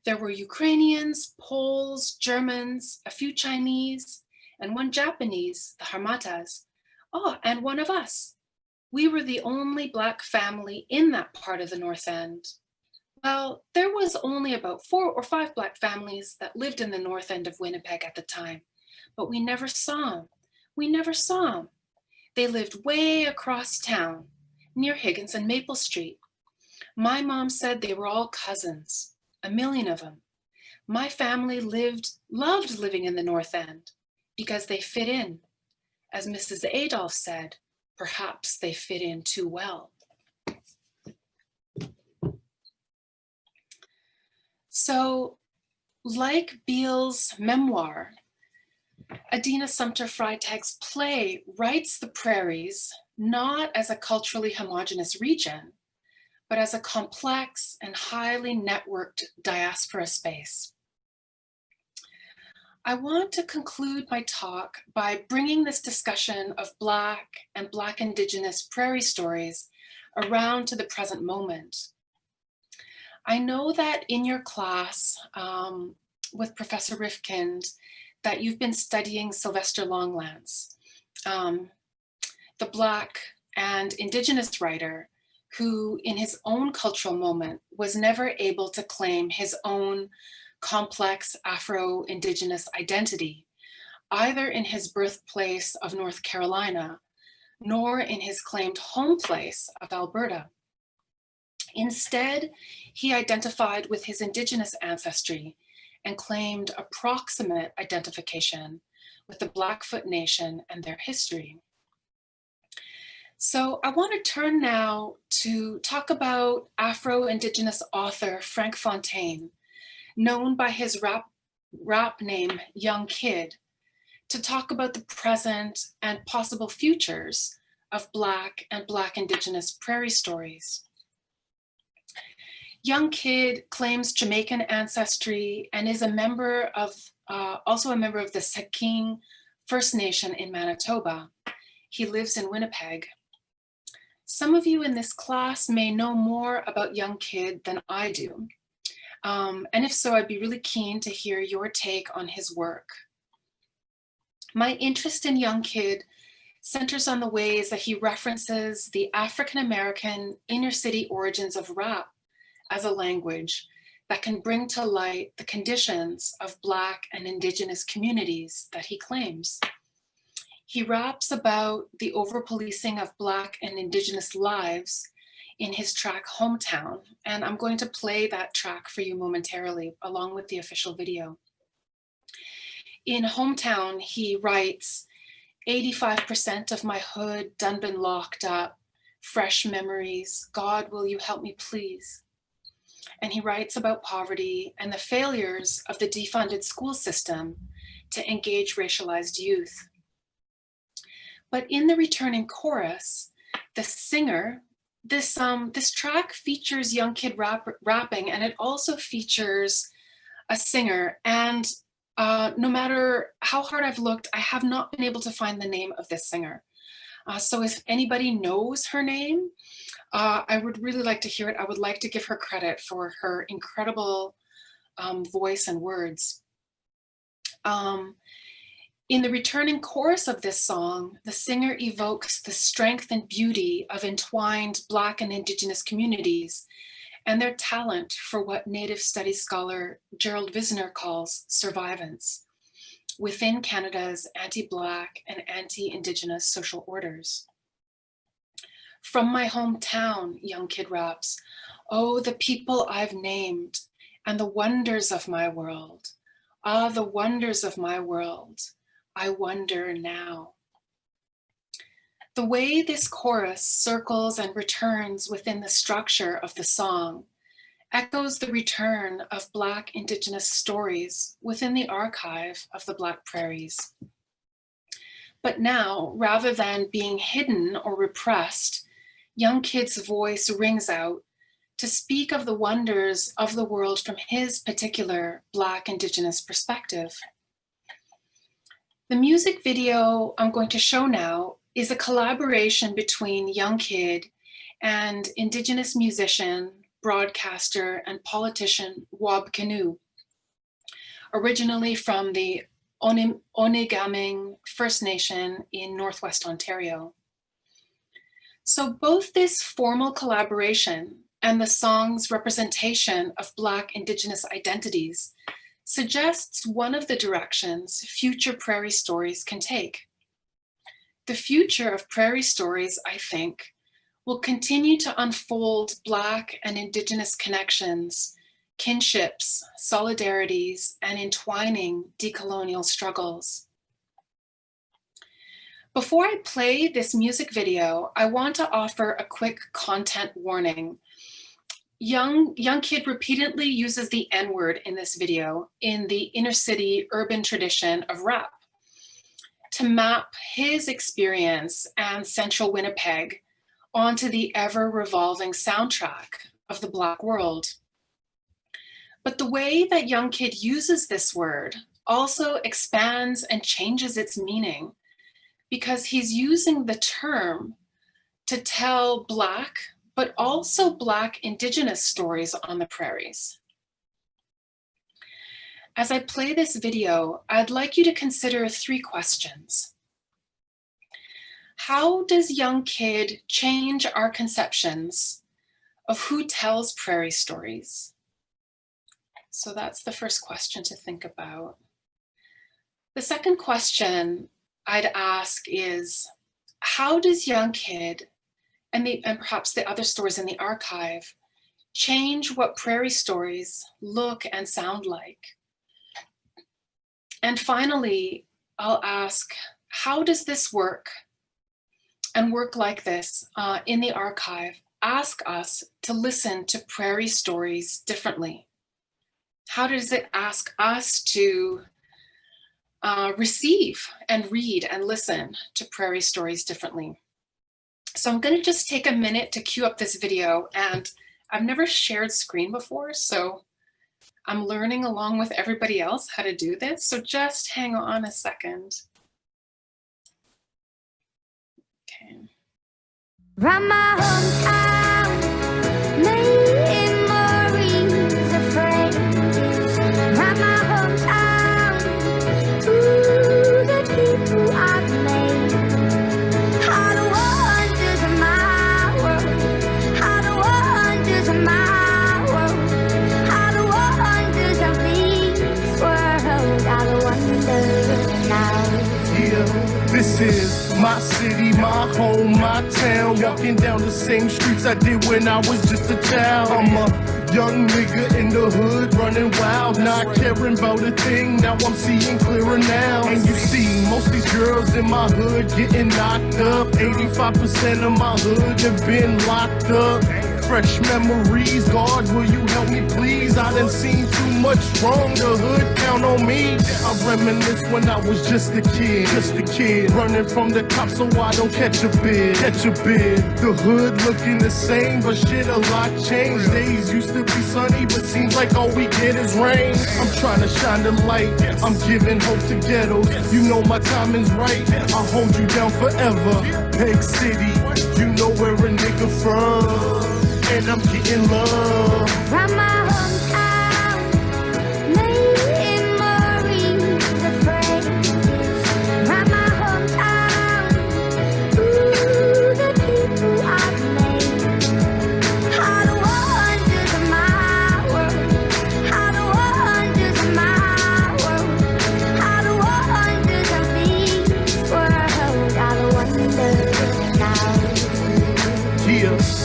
There were Ukrainians, Poles, Germans, a few Chinese, and one Japanese, the Harmatas. Oh, and one of us. We were the only Black family in that part of the North End. Well, there was only about 4 or 5 Black families that lived in the North End of Winnipeg at the time, but we never saw them. We never saw them. They lived way across town, near Higgins and Maple Street. My mom said they were all cousins, a million of them. My family loved living in the North End because they fit in. As Mrs. Adolph said, perhaps they fit in too well. So, like Beale's memoir, Adina Sumter Freitag's play writes the Prairies not as a culturally homogenous region, but as a complex and highly networked diaspora space. I want to conclude my talk by bringing this discussion of Black and Black Indigenous prairie stories around to the present moment. I know that in your class with Professor Rifkind that you've been studying Sylvester Longlands, the Black and Indigenous writer who in his own cultural moment was never able to claim his own complex Afro-Indigenous identity, either in his birthplace of North Carolina, nor in his claimed home place of Alberta. Instead, he identified with his Indigenous ancestry and claimed approximate identification with the Blackfoot Nation and their history. So I want to turn now to talk about Afro-Indigenous author Frank Fontaine, known by his rap name Young Kid, to talk about the present and possible futures of Black and Black Indigenous prairie stories. Young Kid claims Jamaican ancestry and is a member of, also a member of the Saking First Nation in Manitoba. He lives in Winnipeg. Some of you in this class may know more about Young Kid than I do. And if so, I'd be really keen to hear your take on his work. My interest in Young Kid centers on the ways that he references the African-American inner city origins of rap as a language that can bring to light the conditions of Black and Indigenous communities that he claims. He raps about the over-policing of Black and Indigenous lives in his track Hometown, and I'm going to play that track for you momentarily along with the official video. In Hometown, he writes, 85% of my hood done been locked up, fresh memories, God will you help me please. And he writes about poverty and the failures of the defunded school system to engage racialized youth. But in the returning chorus, the singer, this track features Young Kid rapping, and it also features a singer. And no matter how hard I've looked, I have not been able to find the name of this singer. So if anybody knows her name, I would really like to hear it. I would like to give her credit for her incredible voice and words. In the returning chorus of this song, the singer evokes the strength and beauty of entwined Black and Indigenous communities and their talent for what Native Studies scholar Gerald Visner calls survivance. within Canada's anti-Black and anti-Indigenous social orders. From my hometown, young kid raps, oh, the people I've named and the wonders of my world. Ah, the wonders of my world, I wonder now. The way this chorus circles and returns within the structure of the song echoes the return of Black Indigenous stories within the archive of the Black Prairies. But now, rather than being hidden or repressed, young kid's voice rings out to speak of the wonders of the world from his particular Black Indigenous perspective. The music video I'm going to show now is a collaboration between young kid and Indigenous musician, broadcaster, and politician Wab Kinew, originally from the Onigaming First Nation in Northwest Ontario. So both this formal collaboration and the song's representation of Black Indigenous identities suggests one of the directions future Prairie stories can take. The future of Prairie stories, I think, will continue to unfold Black and Indigenous connections, kinships, solidarities, and entwining decolonial struggles. Before I play this music video, I want to offer a quick content warning. Young kid repeatedly uses the N-word in this video in the inner city urban tradition of rap to map his experience and central Winnipeg onto the ever-revolving soundtrack of the Black world. But the way that young kid uses this word also expands and changes its meaning because he's using the term to tell Black, but also Black Indigenous stories on the prairies. As I play this video, I'd like you to consider 3 questions. How does young kid change our conceptions of who tells prairie stories? So that's the first question to think about. The second question I'd ask is, how does young kid and perhaps the other stories in the archive change what prairie stories look and sound like? And finally, I'll ask, how does this work and work like this in the archive ask us to listen to prairie stories differently? How does it ask us to receive and read and listen to prairie stories differently? So I'm going to just take a minute to queue up this video, and I've never shared screen before, so I'm learning along with everybody else how to do this. So just hang on a second. Okay. From my hometown, memories of friends. From my hometown, to the people I've made. How the wonders of my world, how the wonders of my world, how the wonders of this world, how the wonders now. Yeah, this is my city, my home, my town. Walking down the same streets I did when I was just a child. I'm a young nigga in the hood running wild, not caring about a thing. Now I'm seeing clearer now. And you see, most of these girls in my hood getting knocked up. 85% of my hood have been locked up. Fresh memories, God, will you help me please? I done seen too much wrong, the hood count on me. I reminisce when I was just a kid, running from the cops so I don't catch a bid. The hood looking the same, but shit a lot changed. Days used to be sunny, but seems like all we get is rain. I'm trying to shine the light, I'm giving hope to ghettos. You know my timing's right, I'll hold you down forever. Peg City, you know where a nigga from. And I'm getting love from my hometown, memories of friends. From my hometown, ooh, the people I've made. How the wonders of my world, how the wonders of my world, how the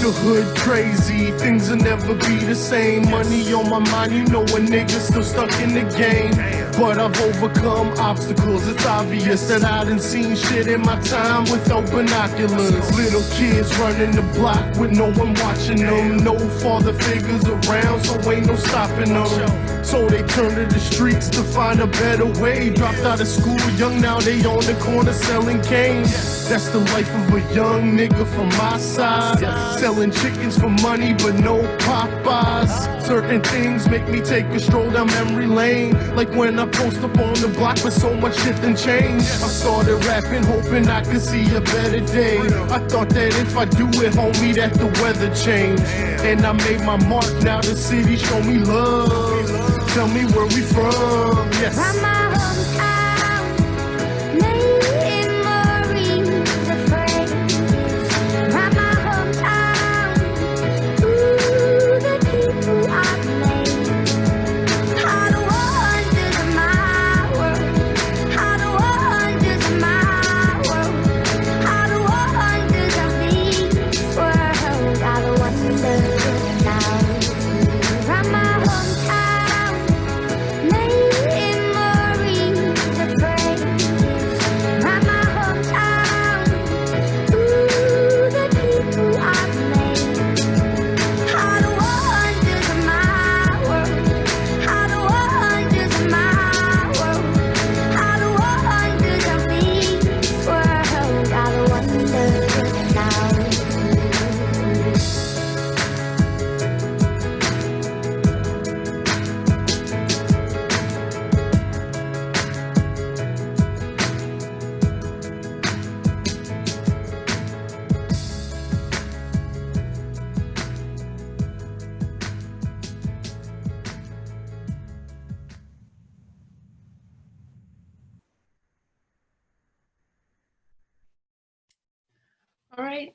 the hood crazy, things will never be the same. Money on my mind, you know a nigga still stuck in the game. But I've overcome obstacles, it's obvious that I done seen shit in my time without binoculars. Little kids running the block with no one watching them. No father figures around, so ain't no stopping them. So they turn to the streets to find a better way. Dropped out of school young, now they on the corner selling cane. That's the life of a young nigga from my side. Selling chickens for money, but no Popeyes. Certain things make me take a stroll down memory lane. Like when I post up on the block with so much shit done changed. I started rapping, hoping I could see a better day. I thought that if I do it, homie, that the weather changed. And I made my mark, now the city show me love. Tell me where we from, yes. From my hometown, made memories of Prairies. From my hometown, ooh, the people I've made. All the wonders of my world, all the wonders of my world, all the wonders of this world, all the wonders now. From my hometown, memories of Prairies. From my hometown, ooh, the people I've made. All the wonders of my world, all the wonders of my world, all the wonders of this world, all the wonders now. All right.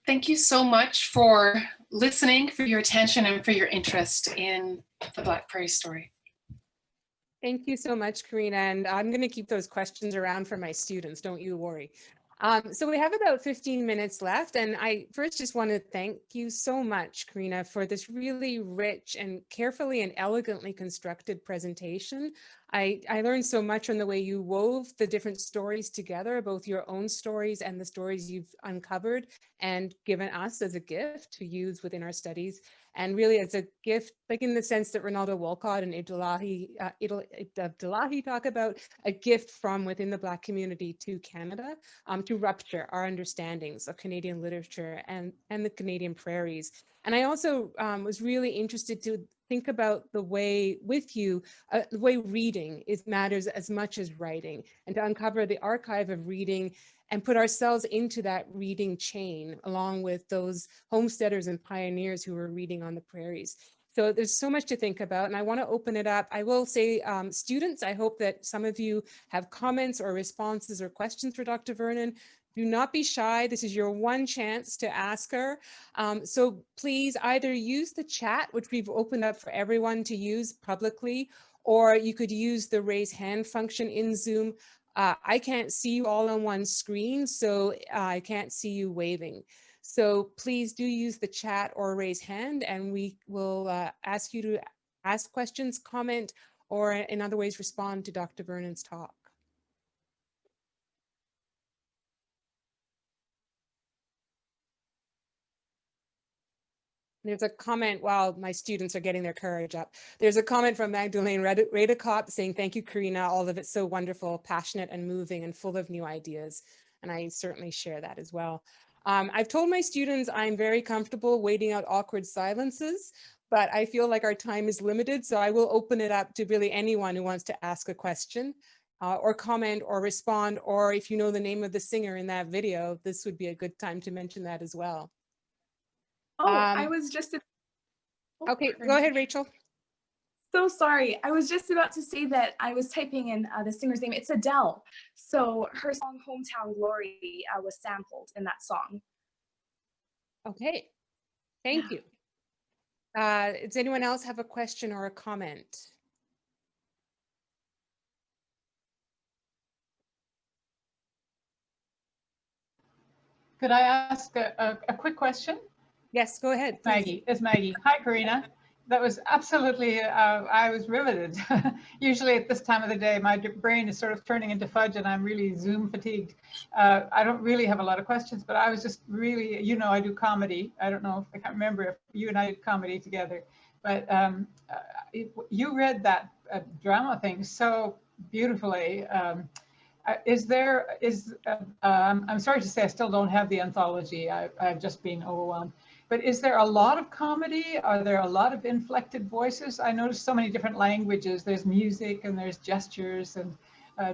Thank you so much for listening, for your attention, and for your interest in the Black Prairie story. Thank you so much, Karina. And I'm going to keep those questions around for my students. Don't you worry. So we have about 15 minutes left. And I first just want to thank you so much, Karina, for this really rich and carefully and elegantly constructed presentation. I learned so much on the way you wove the different stories together, both your own stories and the stories you've uncovered and given us as a gift to use within our studies. And really as a gift, like in the sense that Ronaldo Walcott and Abdullahi talk about, a gift from within the Black community to Canada, to rupture our understandings of Canadian literature and the Canadian prairies. And I also was really interested to think about the way with you, the way reading matters as much as writing, and to uncover the archive of reading and put ourselves into that reading chain along with those homesteaders and pioneers who were reading on the prairies. So there's so much to think about, and I want to open it up. I will say, students, I hope that some of you have comments or responses or questions for Dr. Vernon. Do not be shy. This is your one chance to ask her. So please either use the chat, which we've opened up for everyone to use publicly, or you could use the raise hand function in Zoom. I can't see you all on one screen, so I can't see you waving. So please do use the chat or raise hand, and we will ask you to ask questions, comment, or in other ways respond to Dr. Vernon's talk. There's a comment while my students are getting their courage up. There's a comment from Magdalene Redekop saying, "Thank you, Karina. All of it's so wonderful, passionate and moving and full of new ideas." And I certainly share that as well. I've told my students I'm very comfortable waiting out awkward silences, but I feel like our time is limited. So I will open it up to really anyone who wants to ask a question or comment or respond, or if you know the name of the singer in that video, this would be a good time to mention that as well. Oh, I was just. Okay, go ahead, Rachel. So sorry. I was just about to say that I was typing in the singer's name. It's Adele. So her song Hometown Glory was sampled in that song. Okay, thank you. Does anyone else have a question or a comment? Could I ask a quick question? Yes, go ahead. Please. Maggie, it's Maggie. Hi, Karina. That was absolutely, I was riveted. Usually at this time of the day, my brain is sort of turning into fudge and I'm really Zoom fatigued. I don't really have a lot of questions, but I was just really, you know, I do comedy. I don't know if I can't remember if you and I did comedy together, but you read that drama thing so beautifully. I'm sorry to say I still don't have the anthology. I've just been overwhelmed. But is there a lot of comedy? Are there a lot of inflected voices? I noticed so many different languages. There's music and there's gestures. And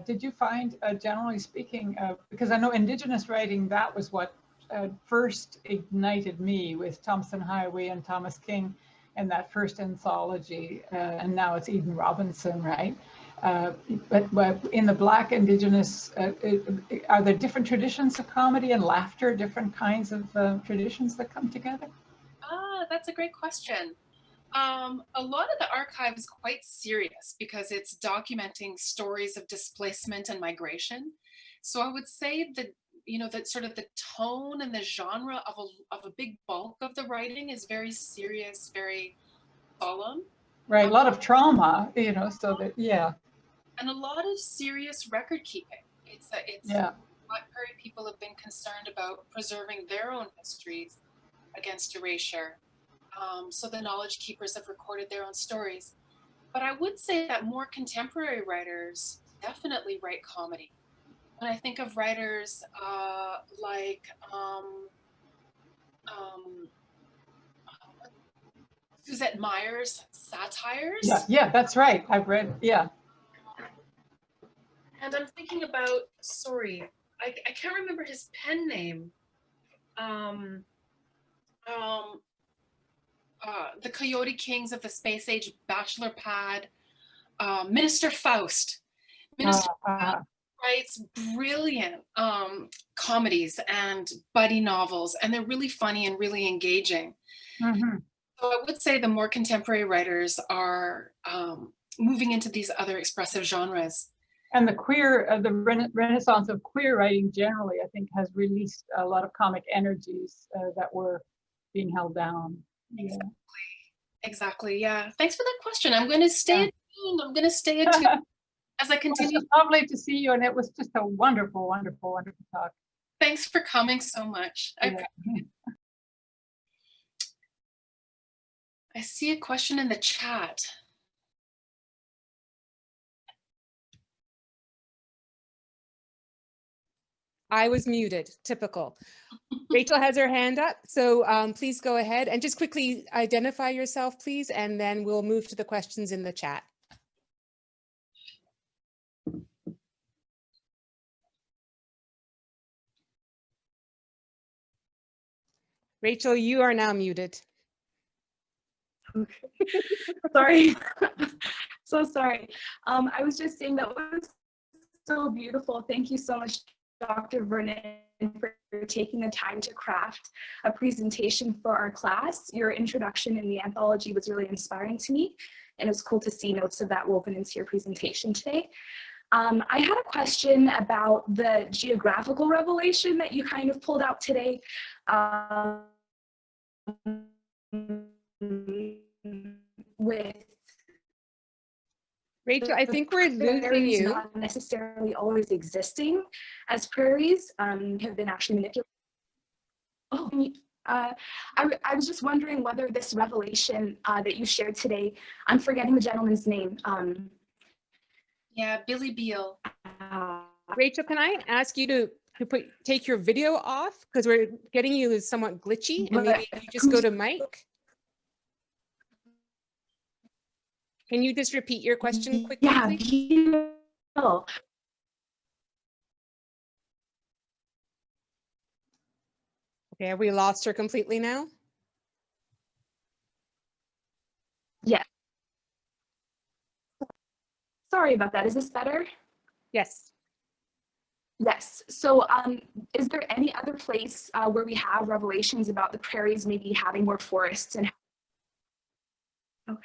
did you find, generally speaking, because I know Indigenous writing, that was what first ignited me with Thompson Highway and Thomas King and that first anthology. And now it's Eden Robinson, right? But in the Black Indigenous, are there different traditions of comedy and laughter, different kinds of traditions that come together? That's a great question. A lot of the archive is quite serious because it's documenting stories of displacement and migration. So I would say that, you know, that sort of the tone and the genre of a big bulk of the writing is very serious, very solemn. Right, a lot of trauma, you know, so that, yeah. And a lot of serious record keeping. It's yeah. Black Prairie people have been concerned about preserving their own histories against erasure. So the knowledge keepers have recorded their own stories. But I would say that more contemporary writers definitely write comedy. When I think of writers like Suzette Meyer's satires. Yeah, that's right. I've read, yeah. And I'm thinking about, sorry, I can't remember his pen name. The Coyote Kings of the Space Age Bachelor Pad, Minister Faust. Minister Faust writes brilliant comedies and buddy novels, and they're really funny and really engaging. Mm-hmm. So I would say the more contemporary writers are moving into these other expressive genres. And the queer, the renaissance of queer writing generally, I think, has released a lot of comic energies that were being held down. Yeah. Exactly. Yeah. Thanks for that question. I'm going to stay attuned. I'm going to stay attuned as I continue. It's lovely to see you, and it was just a wonderful, wonderful, wonderful talk. Thanks for coming so much. Yeah. I see a question in the chat. I was muted, typical. Rachel has her hand up, so please go ahead and just quickly identify yourself, please, and then we'll move to the questions in the chat. Rachel, you are now muted. Okay. Sorry. So sorry. I was just saying that was so beautiful. Thank you so much, Dr. Vernon, for taking the time to craft a presentation for our class. Your introduction in the anthology was really inspiring to me, and it was cool to see notes of that woven into your presentation today. I had a question about the geographical revelation that you kind of pulled out today. With Rachel, I think we're losing you. Not necessarily always existing as prairies, have been actually manipulated. Oh, I was just wondering whether this revelation that you shared today, I'm forgetting the gentleman's name. Yeah, Billy Beale. Rachel, can I ask you to take your video off, because we're getting you somewhat glitchy, and maybe you just go to mic. Can you just repeat your question quickly? Yeah, please? Okay, have we lost her completely now? Yeah. Sorry about that. Is this better? Yes. Yes. So is there any other place where we have revelations about the prairies maybe having more forests? And okay.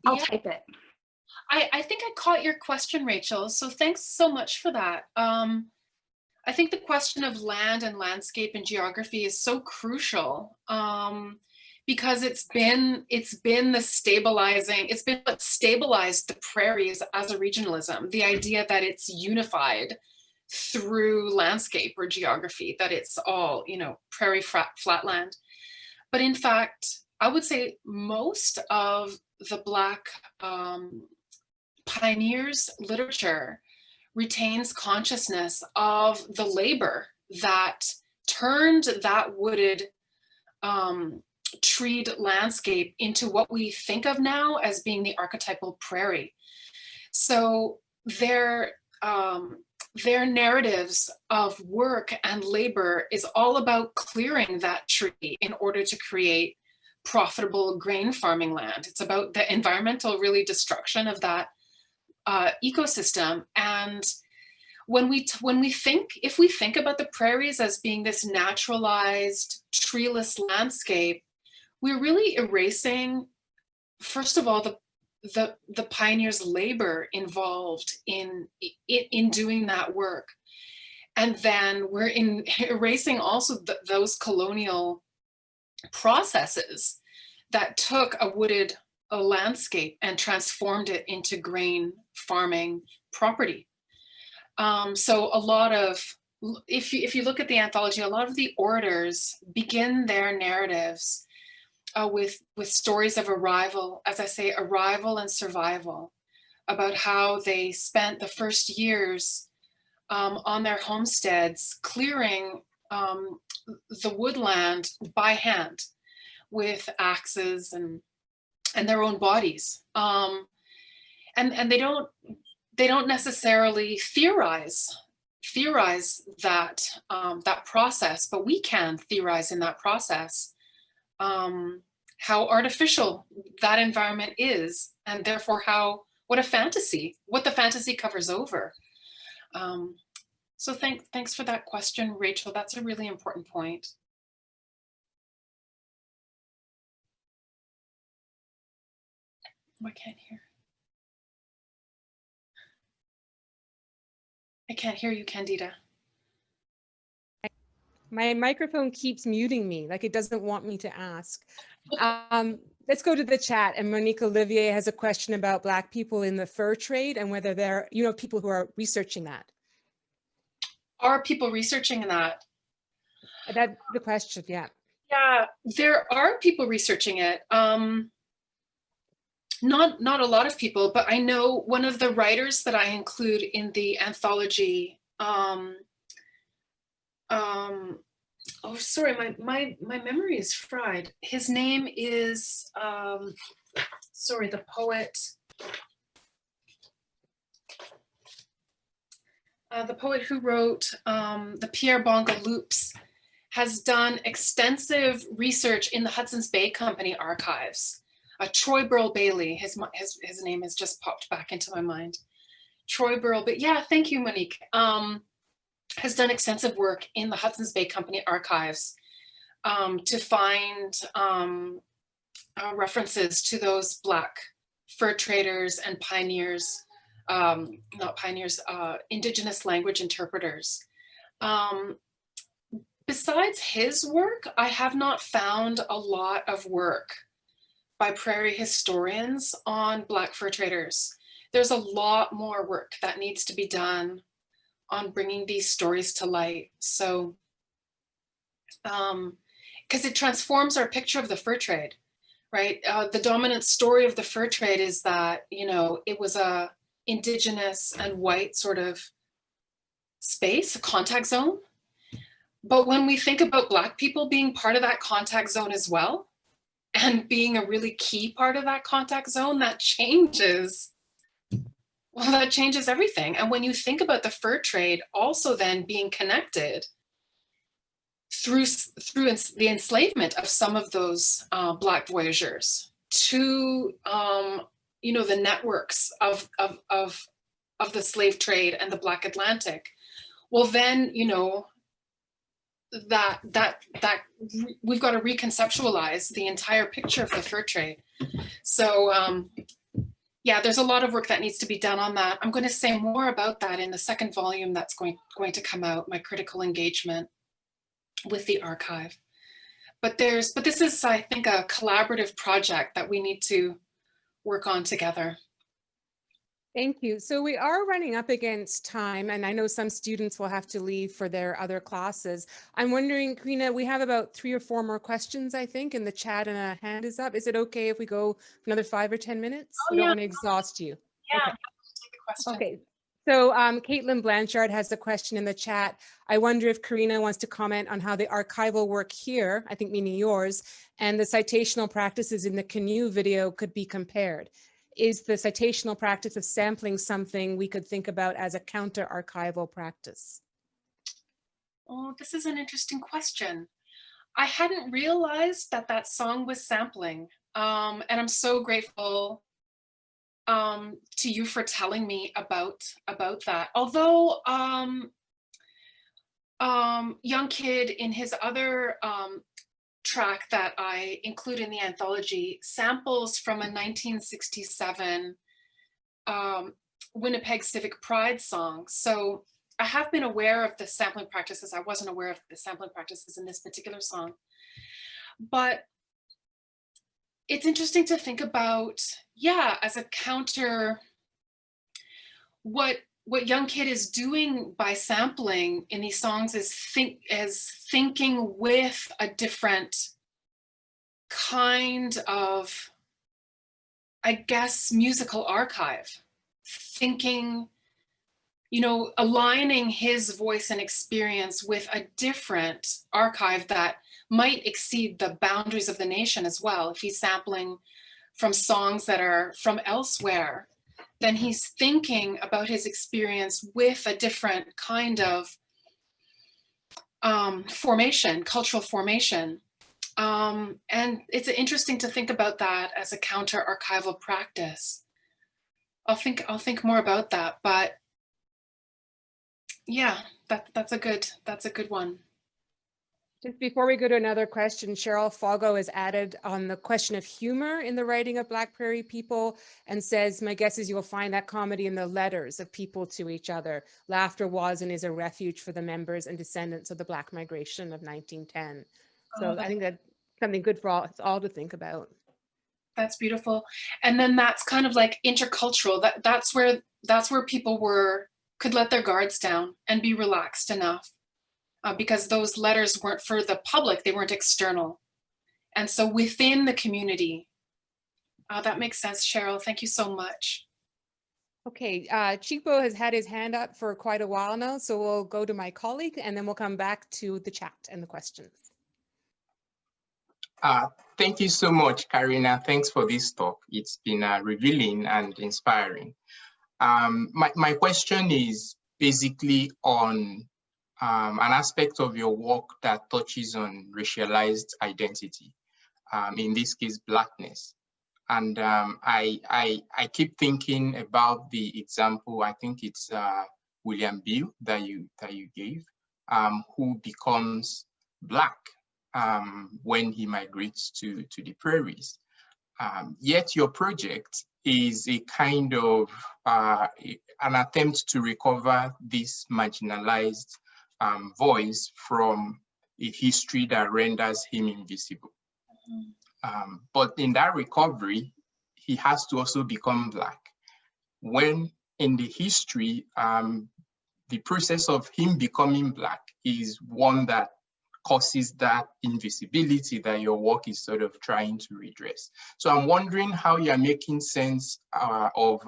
I'll type it. I think I caught your question, Rachel. So thanks so much for that. I think the question of land and landscape and geography is so crucial, because it's been what stabilized the prairies as a regionalism, the idea that it's unified through landscape or geography, that it's all, you know, prairie flatland. But in fact, I would say most of the Black pioneers' literature retains consciousness of the labor that turned that wooded, treed landscape into what we think of now as being the archetypal prairie. So their narratives of work and labor is all about clearing that tree in order to create profitable grain farming land. It's about the environmental really destruction of that ecosystem. And if we think about the prairies as being this naturalized treeless landscape, we're really erasing, first of all, the pioneers' labor involved in doing that work. And then we're erasing also those colonial processes that took a wooded landscape and transformed it into grain farming property. So a lot of, if you look at the anthology, a lot of the orators begin their narratives with stories of arrival, as I say, arrival and survival, about how they spent the first years on their homesteads clearing the woodland by hand with axes and their own bodies. And they don't necessarily theorize that that process, but we can theorize in that process how artificial that environment is, and therefore what the fantasy covers over. So thanks for that question, Rachel. That's a really important point. I can't hear. I can't hear you, Candida. My microphone keeps muting me, like it doesn't want me to ask. Let's go to the chat. And Monique Olivier has a question about Black people in the fur trade and whether they're, people who are researching that. Are people researching that? That's the question, yeah. Yeah, there are people researching it. Not a lot of people, but I know one of the writers that I include in the anthology, oh, sorry, my memory is fried. His name is, sorry, the poet. The poet who wrote the Pierre Bonga Loops has done extensive research in the Hudson's Bay Company archives. Troy Burl Bailey, his name has just popped back into my mind. Troy Burl, but yeah, thank you, Monique. Has done extensive work in the Hudson's Bay Company archives to find references to those Black fur traders and pioneers, not pioneers, Indigenous language interpreters. Besides his work, I have not found a lot of work by prairie historians on Black fur traders. There's a lot more work that needs to be done on bringing these stories to light. So, because it transforms our picture of the fur trade, right? The dominant story of the fur trade is that, it was a Indigenous and white sort of space, a contact zone. But when we think about Black people being part of that contact zone as well, and being a really key part of that contact zone, that changes everything. And when you think about the fur trade also then being connected through the enslavement of some of those Black voyageurs to the networks of the slave trade and the Black Atlantic, well then that we've got to reconceptualize the entire picture of the fur trade. So yeah, there's a lot of work that needs to be done on that. I'm going to say more about that in the second volume that's going to come out, my critical engagement with the archive. But this is, I think, a collaborative project that we need to work on together. Thank you. So we are running up against time, and I know some students will have to leave for their other classes. I'm wondering, Karina, we have about 3 or 4 more questions, I think, in the chat, and a hand is up. Is it okay if we go for another 5 or 10 minutes? Oh, We don't yeah. want to exhaust you. Yeah, Okay. take a question. Okay. So Caitlin Blanchard has a question in the chat. I wonder if Karina wants to comment on how the archival work here, I think meaning yours, and the citational practices in the canoe video could be compared. Is the citational practice of sampling something we could think about as a counter archival practice? Oh, this is an interesting question. I hadn't realized that that song was sampling, and I'm so grateful to you for telling me about that. Although Young Kid in his other track that I include in the anthology samples from a 1967 Winnipeg Civic Pride song. So I have been aware of the sampling practices. I wasn't aware of the sampling practices in this particular song. But it's interesting to think about, yeah, as a counter, what Young Kid is doing by sampling in these songs is thinking with a different kind of, I guess, musical archive. Thinking, you know, aligning his voice and experience with a different archive that might exceed the boundaries of the nation as well. If he's sampling from songs that are from elsewhere, then he's thinking about his experience with a different kind of formation, cultural formation. And it's interesting to think about that as a counter archival practice. I'll think more about that, but yeah, that's a good one. Just before we go to another question, Cheryl Foggo has added on the question of humor in the writing of Black Prairie people and says, my guess is you will find that comedy in the letters of people to each other. Laughter was and is a refuge for the members and descendants of the Black migration of 1910. So I think that's something good for all to think about. That's beautiful. And then that's kind of like intercultural. That's where people could let their guards down and be relaxed enough. Because those letters weren't for the public, they weren't external. And so within the community, that makes sense, Cheryl. Thank you so much. Okay, Chico has had his hand up for quite a while now, so we'll go to my colleague and then we'll come back to the chat and the questions. Thank you so much, Karina. Thanks for this talk. It's been revealing and inspiring. My question is basically on an aspect of your work that touches on racialized identity, in this case, Blackness. And I keep thinking about the example, I think it's William Beale that you gave, who becomes Black when he migrates to the prairies. Yet your project is a kind of an attempt to recover this marginalized voice from a history that renders him invisible. But in that recovery, he has to also become Black. When in the history, the process of him becoming Black is one that causes that invisibility that your work is sort of trying to redress. So I'm wondering how you're making sense of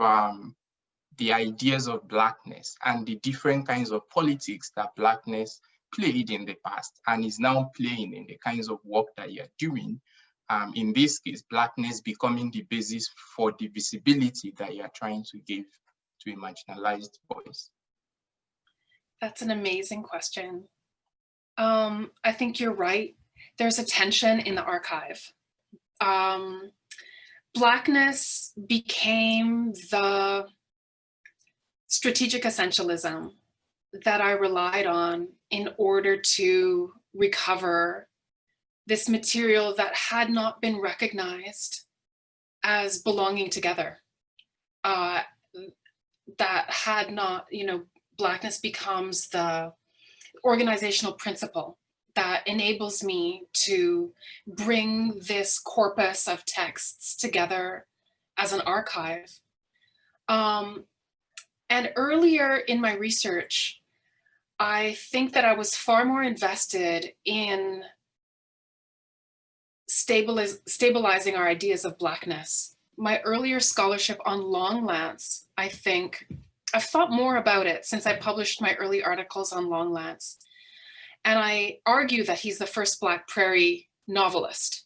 the ideas of Blackness and the different kinds of politics that Blackness played in the past and is now playing in the kinds of work that you're doing. In this case, Blackness becoming the basis for the visibility that you're trying to give to a marginalized voice. That's an amazing question. I think you're right. There's a tension in the archive. Blackness became the strategic essentialism that I relied on in order to recover this material that had not been recognized as belonging together. that had not, Blackness becomes the organizational principle that enables me to bring this corpus of texts together as an archive. And earlier in my research, I think that I was far more invested in stabilizing our ideas of Blackness. My earlier scholarship on Longlands, I think, I've thought more about it since I published my early articles on Longlands. And I argue that he's the first Black Prairie novelist.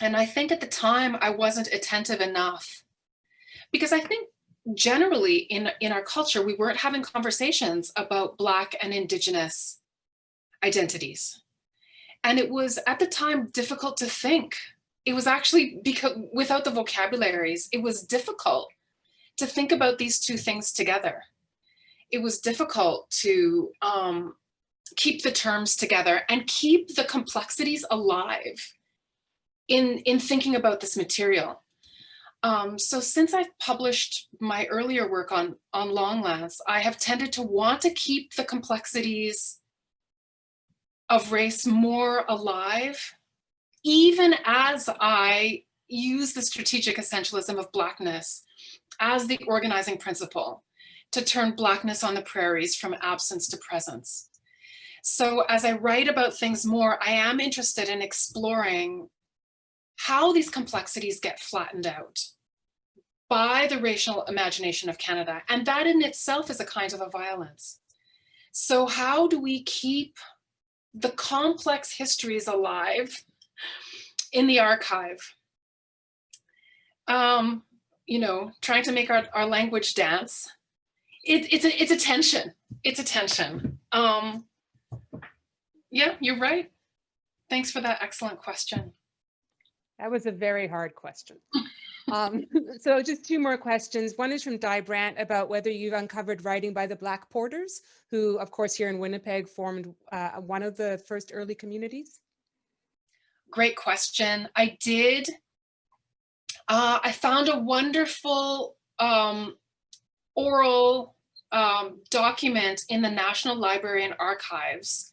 And I think at the time I wasn't attentive enough, because I think generally in our culture, we weren't having conversations about Black and Indigenous identities. And it was at the time difficult to think. It was actually, because without the vocabularies, it was difficult to think about these two things together. It was difficult to keep the terms together and keep the complexities alive in thinking about this material. So since I've published my earlier work on Longlands, I have tended to want to keep the complexities of race more alive, even as I use the strategic essentialism of Blackness as the organizing principle to turn Blackness on the prairies from absence to presence. So as I write about things more, I am interested in exploring how these complexities get flattened out by the racial imagination of Canada. And that in itself is a kind of a violence. So how do we keep the complex histories alive in the archive? Trying to make our language dance. It's a tension. It's a tension. Yeah, you're right. Thanks for that excellent question. That was a very hard question. So just two more questions. One is from Di Brandt about whether you've uncovered writing by the Black Porters, who of course here in Winnipeg formed one of the first early communities. Great question. I did. I found a wonderful oral document in the National Library and Archives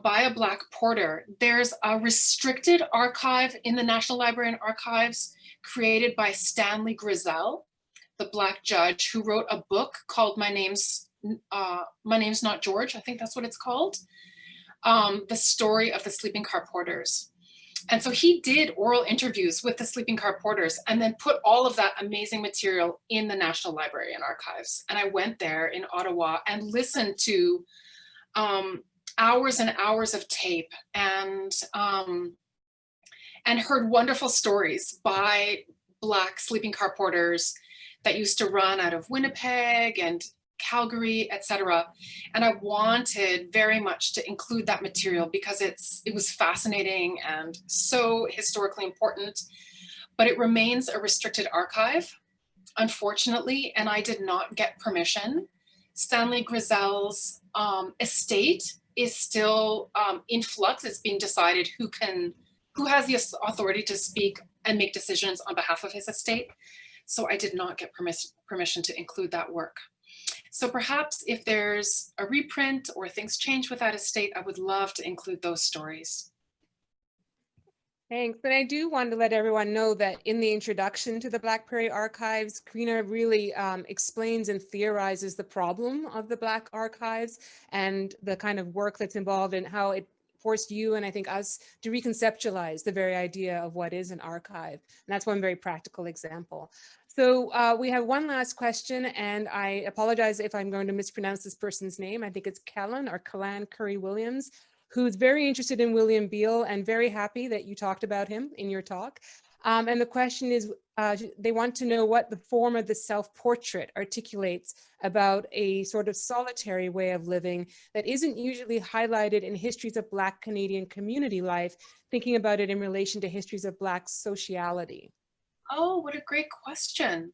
by a Black Porter. There's a restricted archive in the National Library and Archives created by Stanley Grizzell, the Black judge who wrote a book called My Name's Not George, I think that's what it's called. The story of the sleeping car porters. And so he did oral interviews with the sleeping car porters and then put all of that amazing material in the National Library and Archives. And I went there in Ottawa and listened to hours and hours of tape and heard wonderful stories by Black sleeping car porters that used to run out of Winnipeg and Calgary, etc. And I wanted very much to include that material because it was fascinating and so historically important, but it remains a restricted archive, unfortunately, and I did not get permission. Stanley Grizzell's estate is still in flux. It's being decided who has the authority to speak and make decisions on behalf of his estate. So I did not get permission to include that work. So perhaps if there's a reprint or things change with that estate, I would love to include those stories. Thanks. And I do want to let everyone know that in the introduction to the Black Prairie Archives, Karina really explains and theorizes the problem of the Black Archives and the kind of work that's involved and how it forced you and I think us to reconceptualize the very idea of what is an archive. And that's one very practical example. So we have one last question, and I apologize if I'm going to mispronounce this person's name. I think it's Callan or Callan Curry Williams, who's very interested in William Beale and very happy that you talked about him in your talk. And the question is, they want to know what the form of the self-portrait articulates about a sort of solitary way of living that isn't usually highlighted in histories of Black Canadian community life, thinking about it in relation to histories of Black sociality. Oh, what a great question.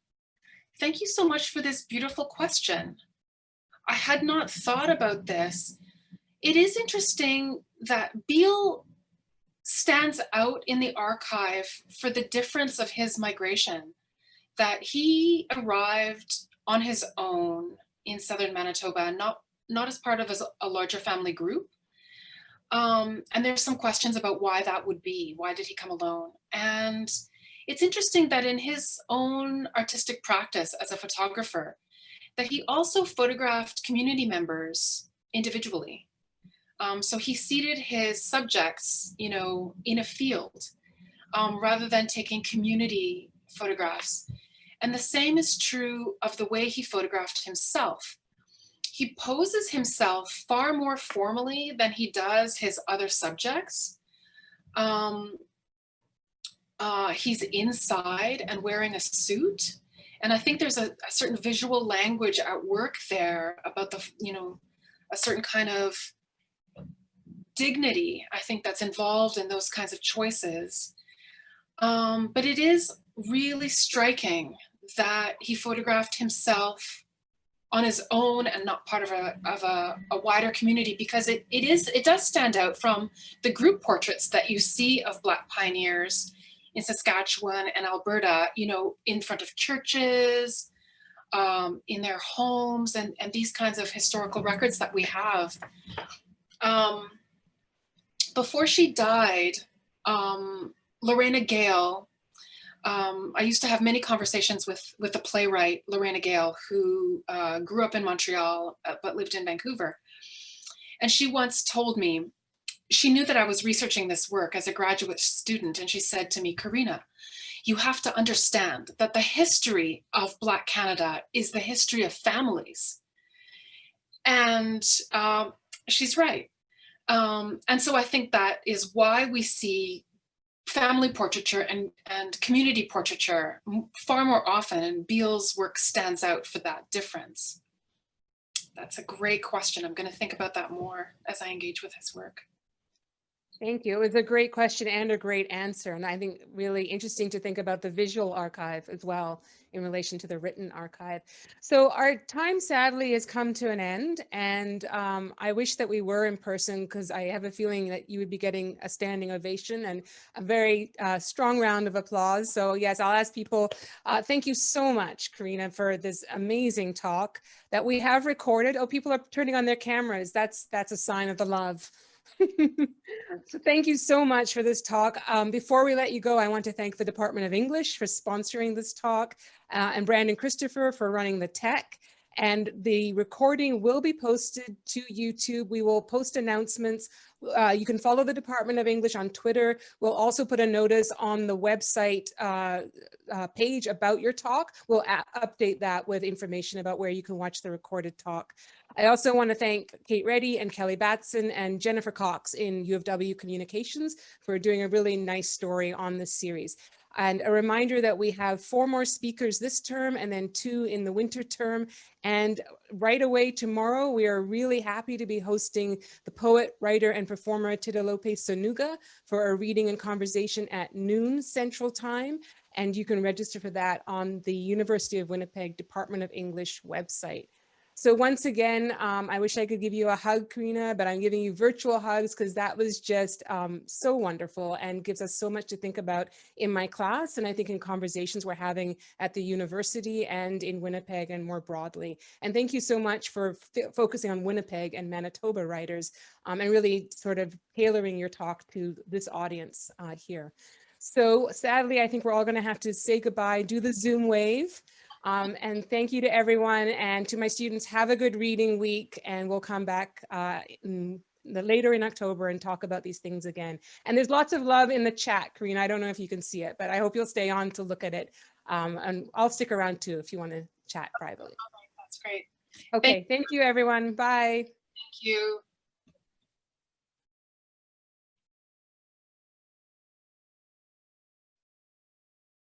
Thank you so much for this beautiful question. I had not thought about this. It is interesting that Beale stands out in the archive for the difference of his migration. that he arrived on his own in southern Manitoba, not as part of a larger family group. And there's some questions about why that would be. Why did he come alone? And it's interesting that in his own artistic practice as a photographer, that he also photographed community members individually. So he seated his subjects, you know, in a field rather than taking community photographs. And the same is true of the way he photographed himself. He poses himself far more formally than he does his other subjects. He's inside and wearing a suit. And I think there's a certain visual language at work there about the, you know, a certain kind of dignity, I think, that's involved in those kinds of choices. But it is really striking that he photographed himself on his own and not part of a wider community, because it does stand out from the group portraits that you see of Black pioneers in Saskatchewan and Alberta, you know, in front of churches, in their homes, and these kinds of historical records that we have. Before she died, Lorena Gale, I used to have many conversations with the playwright Lorena Gale, who grew up in Montreal but lived in Vancouver. And she once told me, she knew that I was researching this work as a graduate student, and she said to me, "Karina, you have to understand that the history of Black Canada is the history of families." And she's right. And so I think that is why we see family portraiture and community portraiture far more often, and Beale's work stands out for that difference. That's a great question. I'm going to think about that more as I engage with his work. Thank you. It was a great question and a great answer. And I think really interesting to think about the visual archive as well in relation to the written archive. So our time sadly has come to an end, and I wish that we were in person, because I have a feeling that you would be getting a standing ovation and a very strong round of applause. So yes, I'll ask people, thank you so much, Karina, for this amazing talk that we have recorded. Oh, people are turning on their cameras. That's a sign of the love. So thank you so much for this talk. Before we let you go, I want to thank the Department of English for sponsoring this talk, and Brandon Christopher for running the tech. And the recording will be posted to YouTube. We will post announcements. You can follow the Department of English on Twitter. We'll also put a notice on the website page about your talk. We'll update that with information about where you can watch the recorded talk. I also want to thank Kate Reddy and Kelly Batson and Jennifer Cox in U of W Communications for doing a really nice story on this series. And a reminder that we have 4 more speakers this term and then 2 in the winter term. And right away tomorrow, we are really happy to be hosting the poet, writer, and performer Tita Lopez Sonuga for a reading and conversation at noon Central Time. And you can register for that on the University of Winnipeg Department of English website. So once again, I wish I could give you a hug, Karina, but I'm giving you virtual hugs because that was just so wonderful and gives us so much to think about in my class, and I think in conversations we're having at the university and in Winnipeg and more broadly. And thank you so much for focusing on Winnipeg and Manitoba writers and really sort of tailoring your talk to this audience here. So sadly, I think we're all going to have to say goodbye, do the Zoom wave. And thank you to everyone, and to my students, have a good reading week, and we'll come back later in October and talk about these things again. And there's lots of love in the chat, Karina. I don't know if you can see it, but I hope you'll stay on to look at it. And I'll stick around too if you want to chat privately. That's great. Okay, thank you everyone. Bye. Thank you.